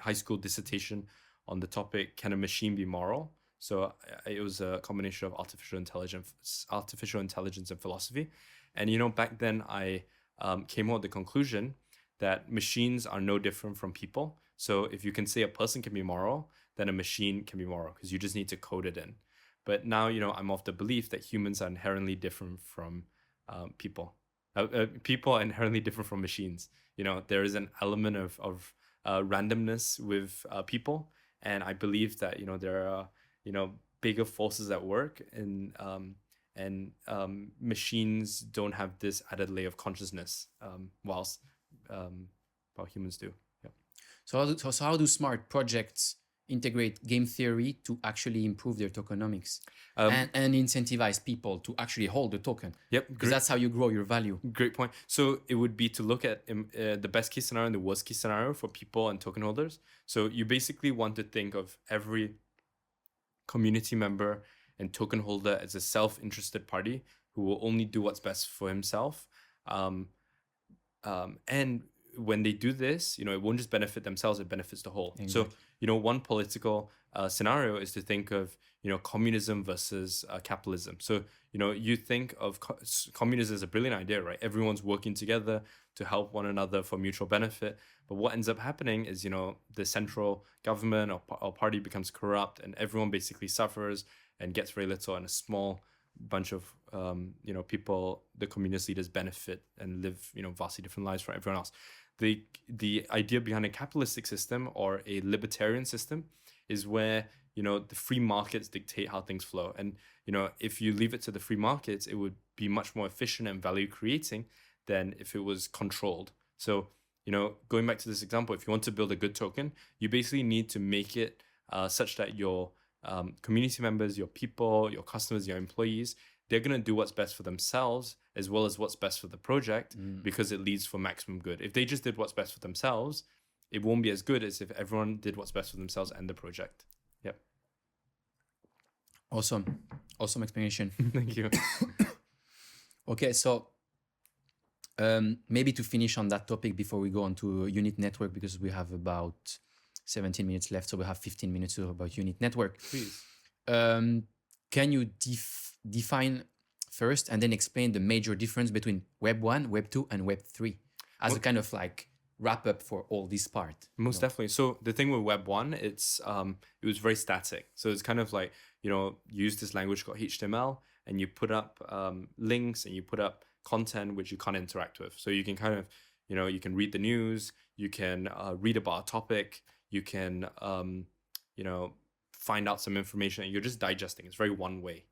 high school dissertation on the topic, can a machine be moral? So it was a combination of artificial intelligence and philosophy. And back then I came out with the conclusion that machines are no different from people. So if you can say a person can be moral, then a machine can be moral, because you just need to code it in. But now, I'm of the belief that humans are inherently different from people. People are inherently different from machines. There is an element of randomness with people. And I believe that, there are, bigger forces at work, and machines don't have this added layer of consciousness, while humans do. Yeah. So how do smart projects integrate game theory to actually improve their tokenomics and incentivize people to actually hold the token? Yep. Because that's how you grow your value. Great point. So it would be to look at the best case scenario and the worst case scenario for people and token holders. So you basically want to think of every community member and token holder as a self-interested party who will only do what's best for himself. And when they do this, it won't just benefit themselves, it benefits the whole. Exactly. So, one political scenario is to think of, communism versus capitalism. So, you think of communism as a brilliant idea, right? Everyone's working together to help one another for mutual benefit. But what ends up happening is, the central government or party becomes corrupt, and everyone basically suffers and gets very little, and a small bunch of people, the communist leaders, benefit and live vastly different lives from everyone else. The idea behind a capitalistic system or a libertarian system is where the free markets dictate how things flow, and if you leave it to the free markets, it would be much more efficient and value creating than if it was controlled. So going back to this example, if you want to build a good token, you basically need to make it such that your community members, your people, your customers, your employees, they're going to do what's best for themselves as well as what's best for the project, because it leads for maximum good. If they just did what's best for themselves, it won't be as good as if everyone did what's best for themselves and the project. Yep. Awesome explanation. Thank you. Okay, so maybe to finish on that topic before we go on to unit network, because we have about 17 minutes left, so we have 15 minutes to talk about unit network. Please. Can you define first and then explain the major difference between Web 1, Web 2, and Web 3 as a kind of like wrap up for all this part? Most definitely. So the thing with Web 1, it was very static. So it's kind of like, you use this language called HTML, and you put up links and you put up content which you can't interact with. So you can kind of, you can read the news, you can read about a topic, you can, find out some information, and you're just digesting. It's very one way,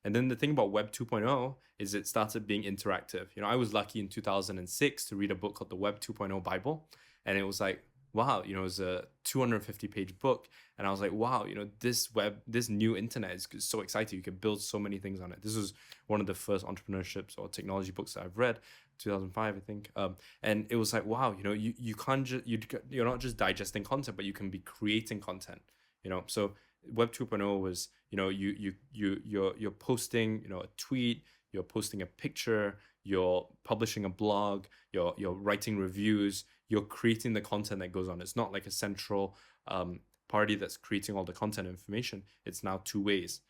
And then the thing about Web 2.0 is it started being interactive. I was lucky in 2006 to read a book called the Web 2.0 Bible. And it was like, wow, it was a 250-page book. And I was like, wow, this new internet is so exciting. You can build so many things on it. This was one of the first entrepreneurships or technology books that I've read, 2005, I think. And it was like, wow, you can't just, you're not just digesting content, but you can be creating content, So Web 2.0 was, you're posting, a tweet, you're posting a picture, you're publishing a blog, you're writing reviews, you're creating the content that goes on. It's not like a central party that's creating all the content information. It's now two ways.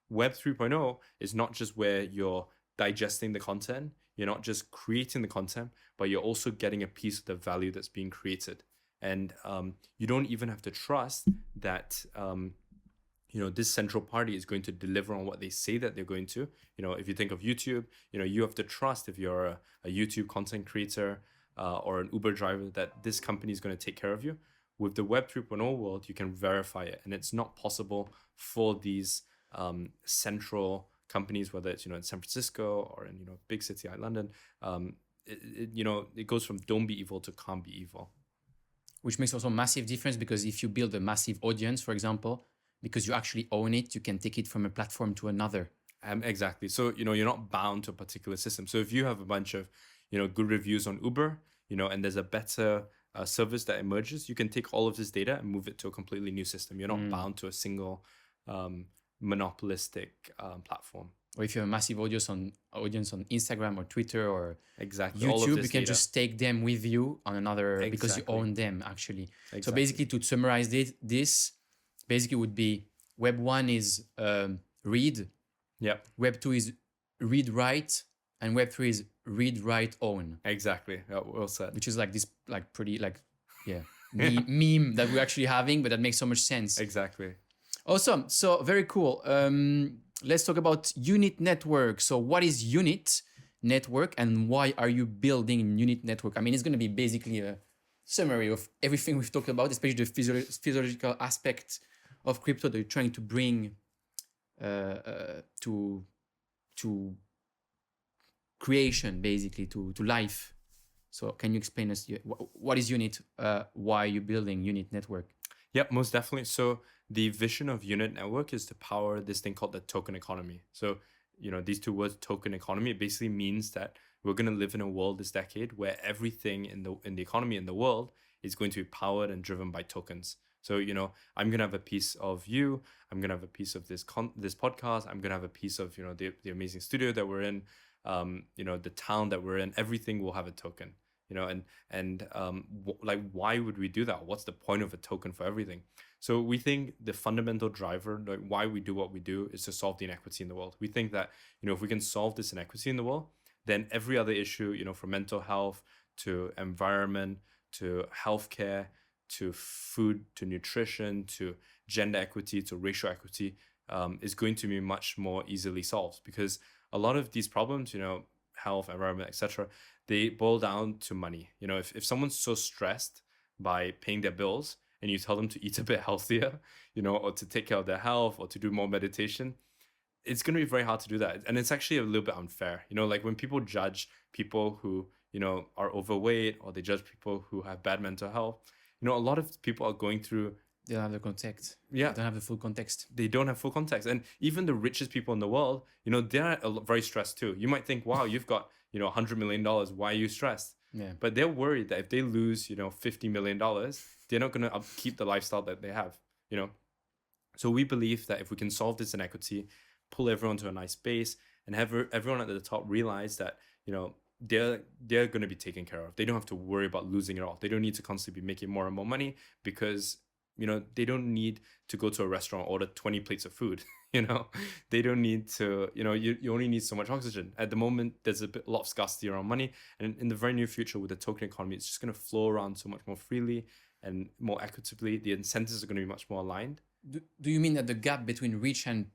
Web 3.0 is not just where you're digesting the content, you're not just creating the content, but you're also getting a piece of the value that's being created. And you don't even have to trust that this central party is going to deliver on what they say that they're going to. If you think of YouTube, you have to trust, if you're a YouTube content creator or an Uber driver, that this company is going to take care of you. With the Web 3.0 world, you can verify it. And it's not possible for these central companies, whether it's, in San Francisco or in, big city like London. It goes from don't be evil to can't be evil. Which makes also a massive difference, because if you build a massive audience, for example, because you actually own it, you can take it from a platform to another. Exactly. So, you're not bound to a particular system. So if you have a bunch of, good reviews on Uber, and there's a better service that emerges, you can take all of this data and move it to a completely new system. You're not bound to a single monopolistic platform. Or if you have a massive audience on Instagram or Twitter or exactly YouTube, you can just take them with you on another, because you own them actually. Exactly. So basically, to summarize this basically would be Web 1 is read. Yep. Web 2 is read write, and Web 3 is read write own. Exactly. Yeah, well said. Which is like this pretty meme that we're actually having, but that makes so much sense. Exactly. Awesome. So very cool. Let's talk about Unit Network. So what is Unit Network and why are you building Unit Network? I mean, it's going to be basically a summary of everything we've talked about, especially the physiological aspect of crypto that you're trying to bring to creation, basically, to life. So can you explain us what is Unit? Why are you building Unit Network? Yep, most definitely. So the vision of Unit Network is to power this thing called the token economy. So, these two words, token economy, it basically means that we're going to live in a world this decade where everything in the economy in the world is going to be powered and driven by tokens. So, I'm going to have a piece of you. I'm going to have a piece of this podcast. I'm going to have a piece of, the amazing studio that we're in, the town that we're in. Everything will have a token. Why would we do that? What's the point of a token for everything? So we think the fundamental driver, like why we do what we do, is to solve the inequity in the world. We think that, if we can solve this inequity in the world, then every other issue, from mental health to environment to healthcare to food to nutrition to gender equity to racial equity, is going to be much more easily solved, because a lot of these problems, health, environment, etc., they boil down to money. If someone's so stressed by paying their bills and you tell them to eat a bit healthier, or to take care of their health or to do more meditation, it's going to be very hard to do that. And it's actually a little bit unfair. Like when people judge people who, are overweight, or they judge people who have bad mental health, a lot of people are going through. They don't have the context. Yeah. They don't have the full context. They don't have full context. And even the richest people in the world, they're very stressed too. You might think, wow, you've got, $100 million. Why are you stressed? Yeah. But they're worried that if they lose, $50 million, they're not going to keep the lifestyle that they have, So we believe that if we can solve this inequity, pull everyone to a nice base, and have everyone at the top realize that, they're going to be taken care of. They don't have to worry about losing it all. They don't need to constantly be making more and more money, because they don't need to go to a restaurant and order 20 plates of food. They don't need to, you only need so much oxygen. At the moment, there's a lot of scarcity around money. And in the very near future, with the token economy, it's just going to flow around so much more freely and more equitably. The incentives are going to be much more aligned. Do you mean that the gap between rich and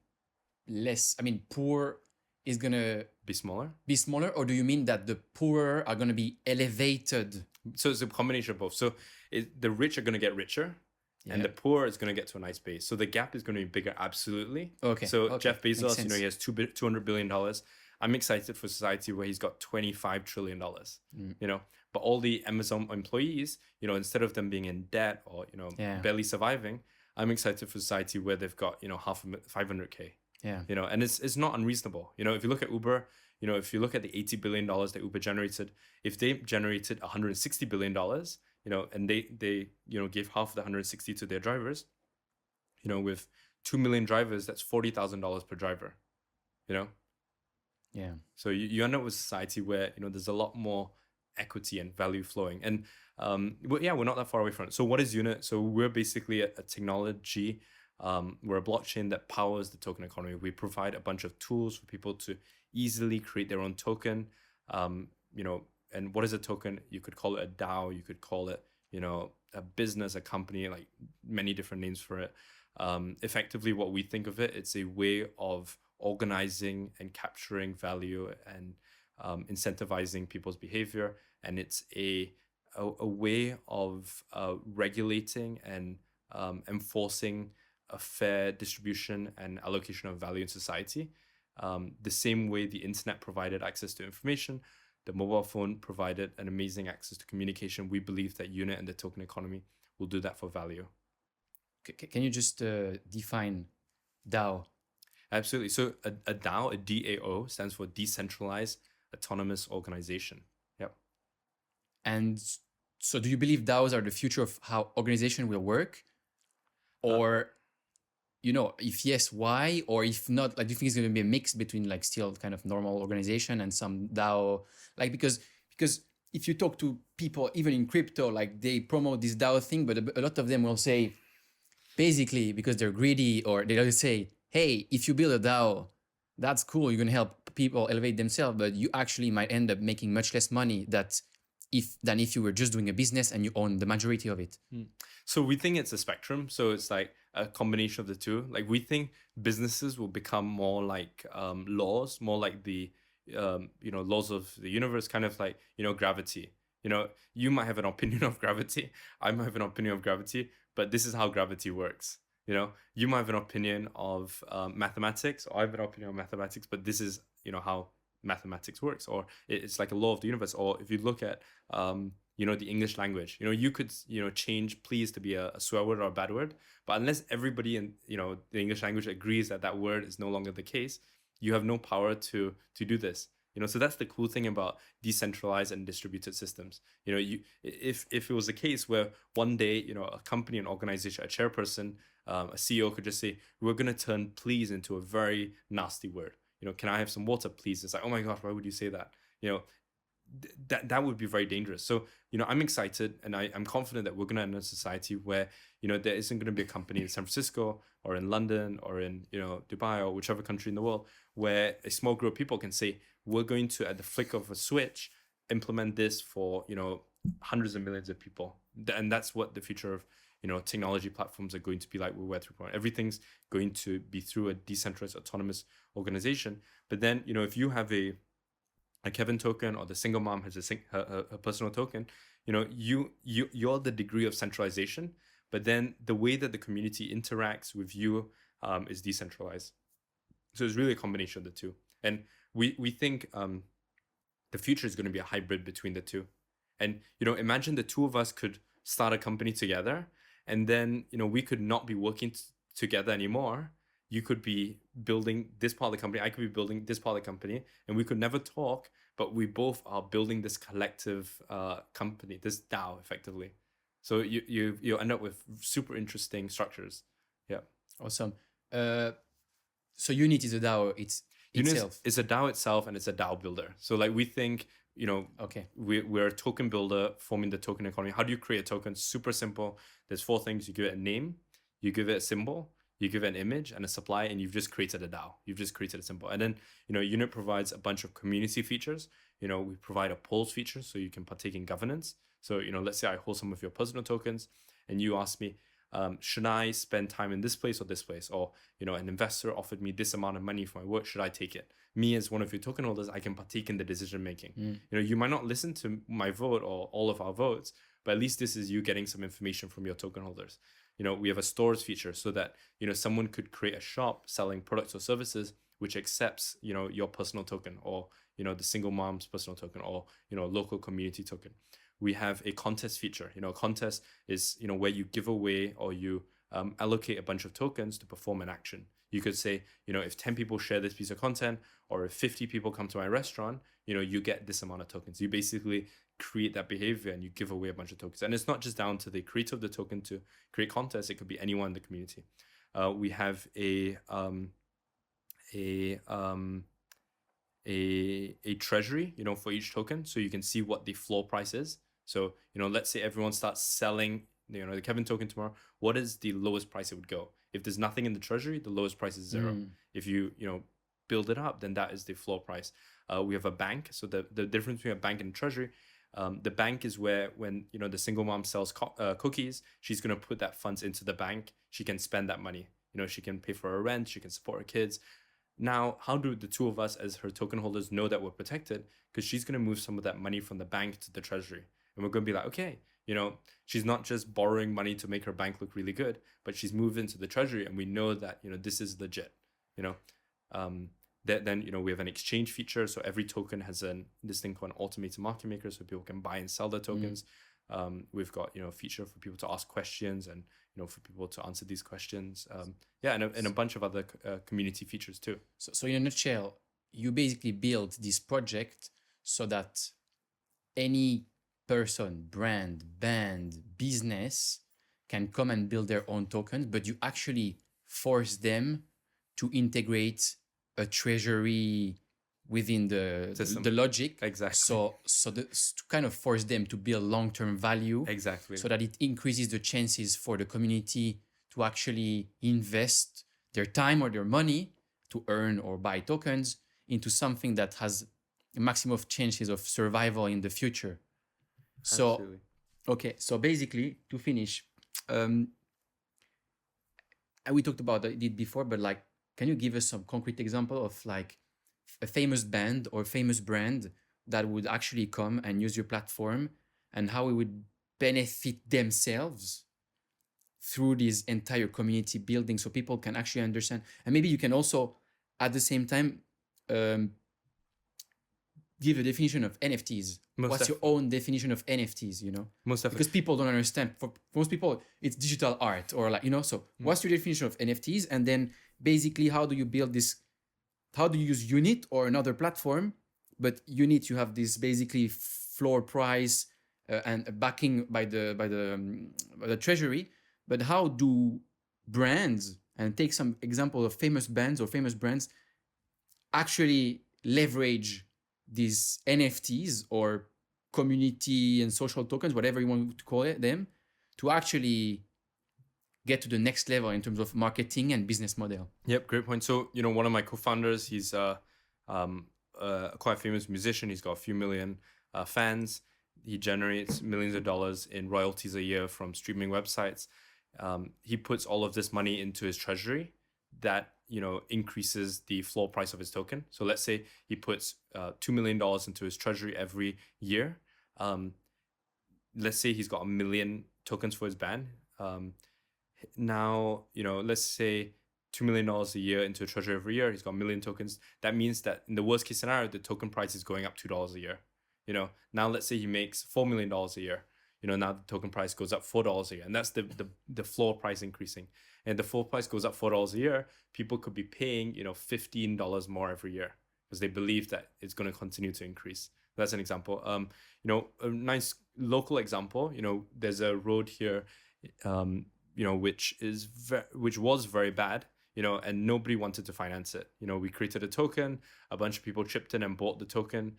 poor is going to be smaller? Or do you mean that the poor are going to be elevated? So it's a combination of both. So the rich are going to get richer, and the poor is going to get to a nice base. So the gap is going to be bigger, absolutely. Okay. So Okay. Jeff Makes Bezos, sense. he has $200 billion. I'm excited for society where he's got $25 trillion, but all the Amazon employees, instead of them being in debt or, barely surviving, I'm excited for society where they've got, half of 500K. Yeah. And it's not unreasonable. If you look at Uber, if you look at the $80 billion that Uber generated, if they generated $160 billion, and they gave half of the 160 to their drivers, with 2 million drivers, that's $40,000 per driver, Yeah. So you end up with a society where, there's a lot more equity and value flowing. And we're not that far away from it. So what is Unit? So we're basically a technology. We're a blockchain that powers the token economy. We provide a bunch of tools for people to easily create their own token. And what is a token? You could call it a DAO. You could call it, a business, a company, like many different names for it. Effectively, what we think of it, it's a way of organizing and capturing value and incentivizing people's behavior. And it's a way of regulating and enforcing a fair distribution and allocation of value in society. The same way the internet provided access to information, the mobile phone provided an amazing access to communication. We believe that Unit and the token economy will do that for value. Can you just define DAO? Absolutely. So a DAO, a DAO, stands for Decentralized Autonomous Organization. Yep. And so do you believe DAOs are the future of how organization will work? Or, if yes, why? Or if not, like, do you think it's going to be a mix between like still kind of normal organization and some DAO? Like, because if you talk to people, even in crypto, like they promote this DAO thing, but a lot of them will say, basically, because they're greedy, or they'll say, hey, if you build a DAO, that's cool. You're going to help people elevate themselves, but you actually might end up making much less money than if you were just doing a business and you own the majority of it. So we think it's a spectrum. So it's like a combination of the two. Like we think businesses will become more like laws, more like the laws of the universe, kind of like gravity. You might have an opinion of gravity. I might have an opinion of gravity, but this is how gravity works. You might have an opinion of mathematics, or I have an opinion of mathematics, but this is how mathematics works. Or it's like a law of the universe. Or if you look at the English language, you could change please to be a swear word or a bad word, but unless everybody in the English language agrees that word is no longer the case, you have no power to do this. So that's the cool thing about decentralized and distributed systems. If it was a case where one day a company, an organization, a chairperson, a CEO could just say, we're going to turn please into a very nasty word. Can I have some water, please? It's like, oh my gosh, why would you say that? That would be very dangerous. So, I'm excited, and I'm confident that we're going to end a society where, there isn't going to be a company in San Francisco or in London or in, Dubai or whichever country in the world where a small group of people can say, we're going to, at the flick of a switch, implement this for, hundreds of millions of people. And that's what the future of, technology platforms are going to be like with Web 3.0. Everything's going to be through a decentralized autonomous organization. But then, if you have a Kevin token, or the single mom has a personal token, you're the degree of centralization, but then the way that the community interacts with you is decentralized. So it's really a combination of the two. And we think the future is going to be a hybrid between the two. And, imagine the two of us could start a company together, and then, we could not be working together anymore. You could be building this part of the company, I could be building this part of the company, and we could never talk, but we both are building this collective company, this DAO effectively. So you end up with super interesting structures. Yeah. Awesome. So Unit is a DAO itself. It's a DAO itself, and it's a DAO builder. So like we think, okay, we're a token builder forming the token economy. How do you create a token? Super simple. There's 4 things. You give it a name, you give it a symbol, you give it an image and a supply, and you've just created a DAO. You've just created a symbol. And then, Unit provides a bunch of community features. We provide a polls feature so you can partake in governance. So, let's say I hold some of your personal tokens and you ask me, should I spend time in this place or this place? Or, an investor offered me this amount of money for my work. Should I take it? Me as one of your token holders, I can partake in the decision making. You might not listen to my vote or all of our votes, but at least this is you getting some information from your token holders. we have a stores feature so that, someone could create a shop selling products or services which accepts, your personal token, or, the single mom's personal token, or, local community token. We have a contest feature. A contest is, where you give away, or you allocate a bunch of tokens to perform an action. You could say, if 10 people share this piece of content, or if 50 people come to my restaurant, you get this amount of tokens. You basically create that behavior and you give away a bunch of tokens. And it's not just down to the creator of the token to create contests. It could be anyone in the community. We have a treasury, for each token, so you can see what the floor price is. So, let's say everyone starts selling, the Kevin token tomorrow. What is the lowest price it would go? If there's nothing in the treasury, the lowest price is 0. If you, build it up, then that is the floor price. We have a bank. So the difference between a bank and a treasury, the bank is where, when, the single mom sells cookies, she's going to put that funds into the bank. She can spend that money. She can pay for her rent. She can support her kids. Now, how do the two of us as her token holders know that we're protected? Because she's going to move some of that money from the bank to the treasury. And we're going to be like, okay, she's not just borrowing money to make her bank look really good, but she's moved into the treasury, and we know that, this is legit. Then we have an exchange feature. So every token has this thing called an automated market maker, so people can buy and sell their tokens. We've got, a feature for people to ask questions, and, for people to answer these questions. And a bunch of other community features too. So in a nutshell, you basically build this project so that any person, brand, band, business can come and build their own tokens, but you actually force them to integrate a treasury within the logic. Exactly. So to kind of force them to build long-term value. Exactly. So that it increases the chances for the community to actually invest their time or their money to earn or buy tokens into something that has a maximum of chances of survival in the future. So, Absolutely. okay. So basically, to finish, and we talked about it before, but like, can you give us some concrete example of like a famous band or famous brand that would actually come and use your platform, and how it would benefit themselves through this entire community building, so people can actually understand? And maybe you can also, at the same time, give a definition of NFTs. What's your own definition of NFTs, Most definitely. Because people don't understand. For most people, it's digital art, or like, so what's your definition of NFTs? And then basically, how do you build this? How do you use Unit or another platform? But Unit, you have this basically floor price and backing by the treasury. But how do brands, and take some example of famous bands or famous brands, actually leverage these NFTs or community and social tokens, whatever you want to call them, to actually get to the next level in terms of marketing and business model? Yep, great point. So, one of my co-founders, he's a quite famous musician. He's got a few million fans. He generates millions of dollars in royalties a year from streaming websites. He puts all of this money into his treasury that, increases the floor price of his token. So let's say he puts $2 million into his treasury every year. Let's say he's got 1 million tokens for his band. Now, let's say $2 million a year into a treasury every year. He's got 1 million tokens. That means that in the worst case scenario, the token price is going up $2 a year. Now let's say he makes $4 million a year. Now the token price goes up $4 a year, and that's the floor price increasing. And the floor price goes up $4 a year. People could be paying, $15 more every year because they believe that it's going to continue to increase. That's an example. A nice local example. There's a road here, which was very bad. And nobody wanted to finance it. We created a token. A bunch of people chipped in and bought the token,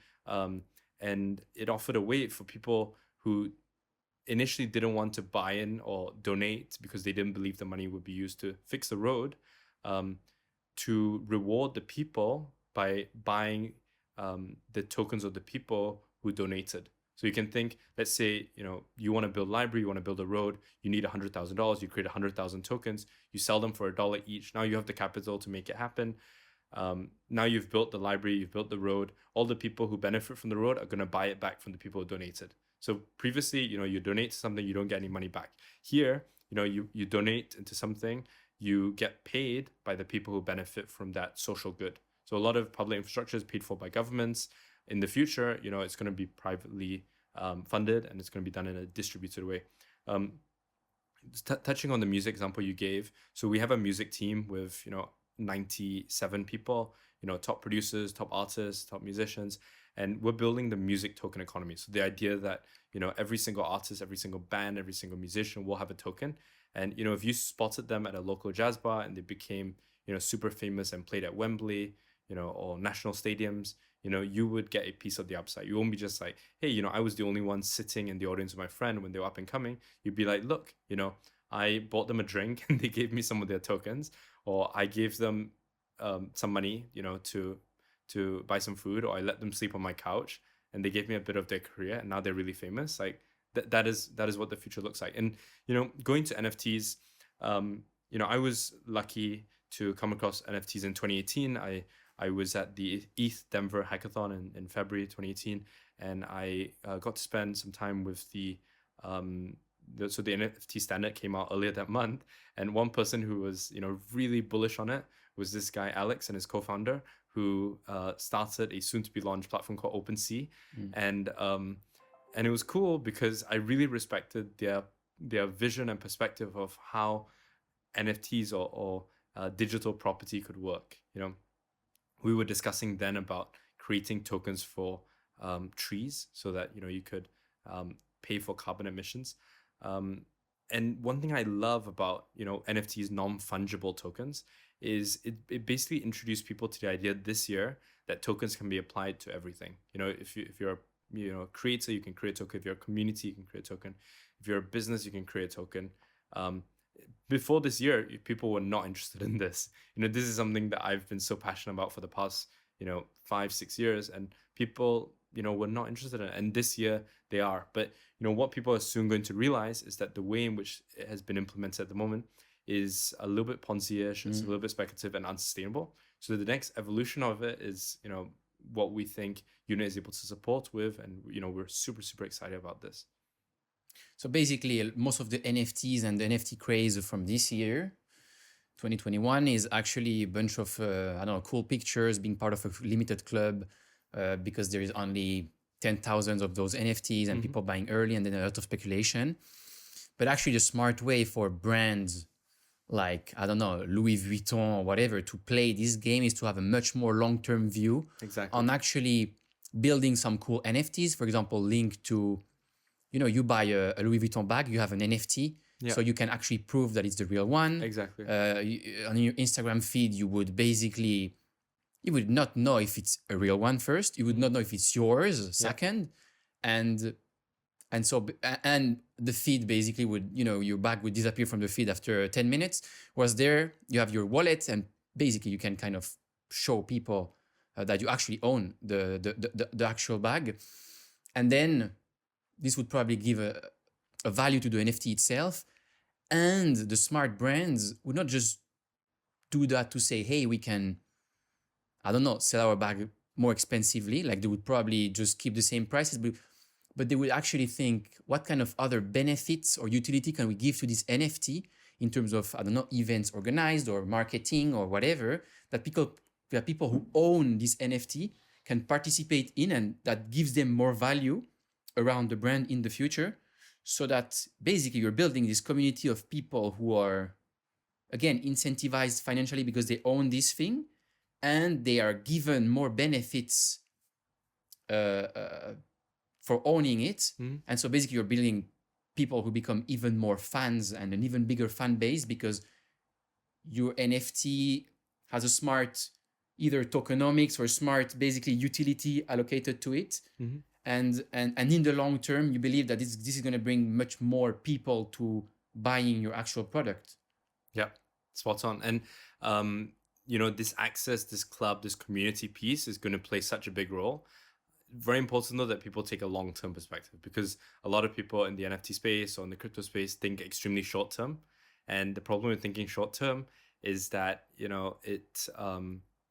and it offered a way for people who initially didn't want to buy in or donate because they didn't believe the money would be used to fix the road, to reward the people by buying the tokens of the people who donated. So you can think, let's say, you want to build a library, you want to build a road, you need $100,000, you create 100,000 tokens, you sell them for $1 each. Now you have the capital to make it happen. Now you've built the library, you've built the road. All the people who benefit from the road are going to buy it back from the people who donated. So previously, you donate to something, you don't get any money back. Here, you donate into something, you get paid by the people who benefit from that social good. So a lot of public infrastructure is paid for by governments. In the future, it's going to be privately funded, and it's going to be done in a distributed way. Touching on the music example you gave, so we have a music team with 97 people, top producers, top artists, top musicians, and we're building the music token economy. So the idea that every single artist, every single band, every single musician will have a token, and if you spotted them at a local jazz bar and they became super famous and played at Wembley, or national stadiums, you would get a piece of the upside. You won't be just like, hey, I was the only one sitting in the audience with my friend when they were up and coming. You'd be like, look, I bought them a drink and they gave me some of their tokens, or I gave them some money, to buy some food, or I let them sleep on my couch and they gave me a bit of their career, and now they're really famous. Like that is what the future looks like. And going to NFTs, I was lucky to come across NFTs in 2018. I was at the ETH Denver hackathon in February 2018, and I got to spend some time with the NFT standard came out earlier that month, and one person who was really bullish on it was this guy Alex and his co-founder, who started a soon-to-be launched platform called OpenSea, and it was cool because I really respected their vision and perspective of how NFTs or digital property could work. We were discussing then about creating tokens for trees so that you could pay for carbon emissions. And one thing I love about NFTs, non-fungible tokens, is it basically introduced people to the idea this year that tokens can be applied to everything. If you're a creator, you can create a token. If you're a community, you can create a token. If you're a business, you can create a token. Before this year, people were not interested in this. This is something that I've been so passionate about for the past 5-6 years, and people were not interested in it. And this year they are. But what people are soon going to realize is that the way in which it has been implemented at the moment is a little bit Ponzi-ish, it's a little bit speculative and unsustainable. So the next evolution of it is what we think Unit is able to support with, and we're super, super excited about this. So basically, most of the NFTs and the NFT craze from this year, 2021, is actually a bunch of cool pictures, being part of a limited club, because there is only 10,000 of those NFTs and people buying early, and then a lot of speculation. But actually, the smart way for brands like Louis Vuitton or whatever to play this game is to have a much more long-term view on actually building some cool NFTs. For example, linked to you buy a Louis Vuitton bag, you have an NFT, so you can actually prove that it's the real one. Exactly. On your Instagram feed, you would not know if it's a real one first. You would not know if it's yours second, and the feed basically would your bag would disappear from the feed after 10 minutes. Whereas there, you have your wallet, and basically you can kind of show people that you actually own the actual bag, and then this would probably give a value to the NFT itself. And the smart brands would not just do that to say, hey, we can, sell our bag more expensively. Like they would probably just keep the same prices, but they would actually think, what kind of other benefits or utility can we give to this NFT in terms of, events organized or marketing or whatever, that people who own this NFT can participate in, and that gives them more value around the brand in the future, so that basically you're building this community of people who are, again, incentivized financially because they own this thing, and they are given more benefits for owning it. And so basically you're building people who become even more fans and an even bigger fan base, because your NFT has a smart either tokenomics or smart basically utility allocated to it. And in the long term, you believe that this is going to bring much more people to buying your actual product. Yeah, spot on. And this access, this club, this community piece is going to play such a big role. Very important though that people take a long-term perspective, because a lot of people in the NFT space or in the crypto space think extremely short-term. And the problem with thinking short-term is that it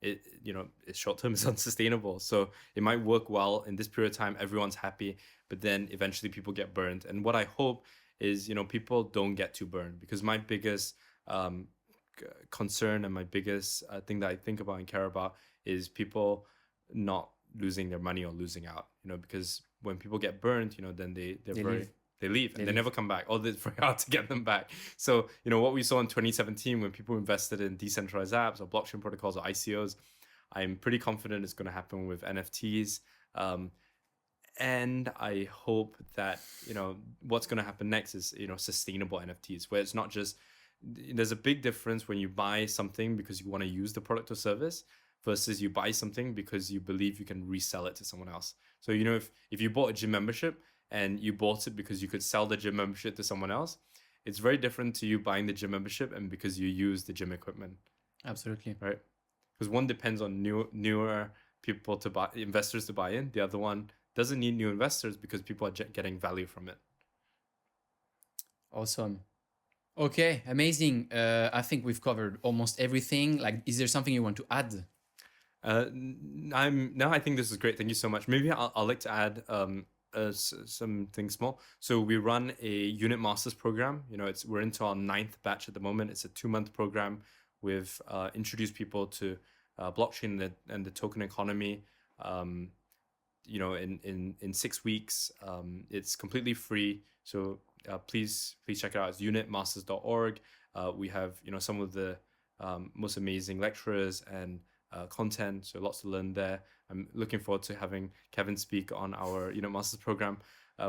it's short term, it's unsustainable. So it might work well in this period of time, everyone's happy, but then eventually people get burned. And what I hope is, people don't get too burned, because my biggest concern and my biggest thing that I think about and care about is people not losing their money or losing out, because when people get burned, then they leave and they never come back, or it's very hard to get them back. So, what we saw in 2017 when people invested in decentralized apps or blockchain protocols or ICOs, I'm pretty confident it's going to happen with NFTs. And I hope that, what's going to happen next is, sustainable NFTs, where it's not just, there's a big difference when you buy something because you want to use the product or service versus you buy something because you believe you can resell it to someone else. So, if you bought a gym membership and you bought it because you could sell the gym membership to someone else, it's very different to you buying the gym membership and because you use the gym equipment. Absolutely. Right? Because one depends on newer people to buy, investors to buy in. The other one doesn't need new investors because people are getting value from it. Awesome. Okay, amazing. I think we've covered almost everything. Like, is there something you want to add? I think this is great. Thank you so much. Maybe I'd like to add something small. So we run a unit masters program. We're into our 9th batch at the moment. It's a 2-month program. We've introduced people to blockchain and the token economy. In 6 weeks. It's completely free. So please check it out. It's unitmasters.org. We have some of the most amazing lecturers and content, so lots to learn there. I'm looking forward to having Kevin speak on our Unit Masters program.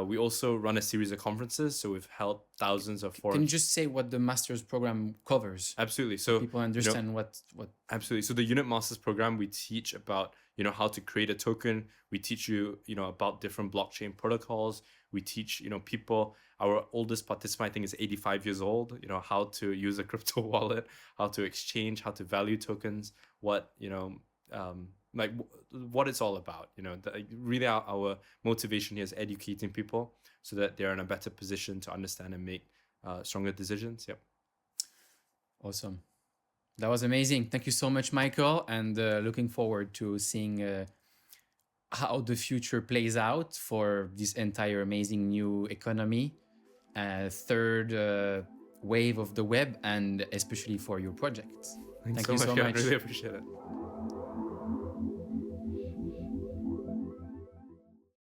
We also run a series of conferences, so we've held thousands of forums. Can you just say what the Masters program covers? Absolutely. So people understand what. Absolutely. So the Unit Masters program, we teach about how to create a token. We teach you about different blockchain protocols. We teach people. Our oldest participant, I think, is 85 years old. How to use a crypto wallet, how to exchange, how to value tokens. What what it's all about. Really our motivation here is educating people so that they're in a better position to understand and make stronger decisions. Yep. Awesome. That was amazing. Thank you so much, Michael. And looking forward to seeing how the future plays out for this entire amazing new economy, third wave of the web, and especially for your projects. Thanks so much. I really appreciate it.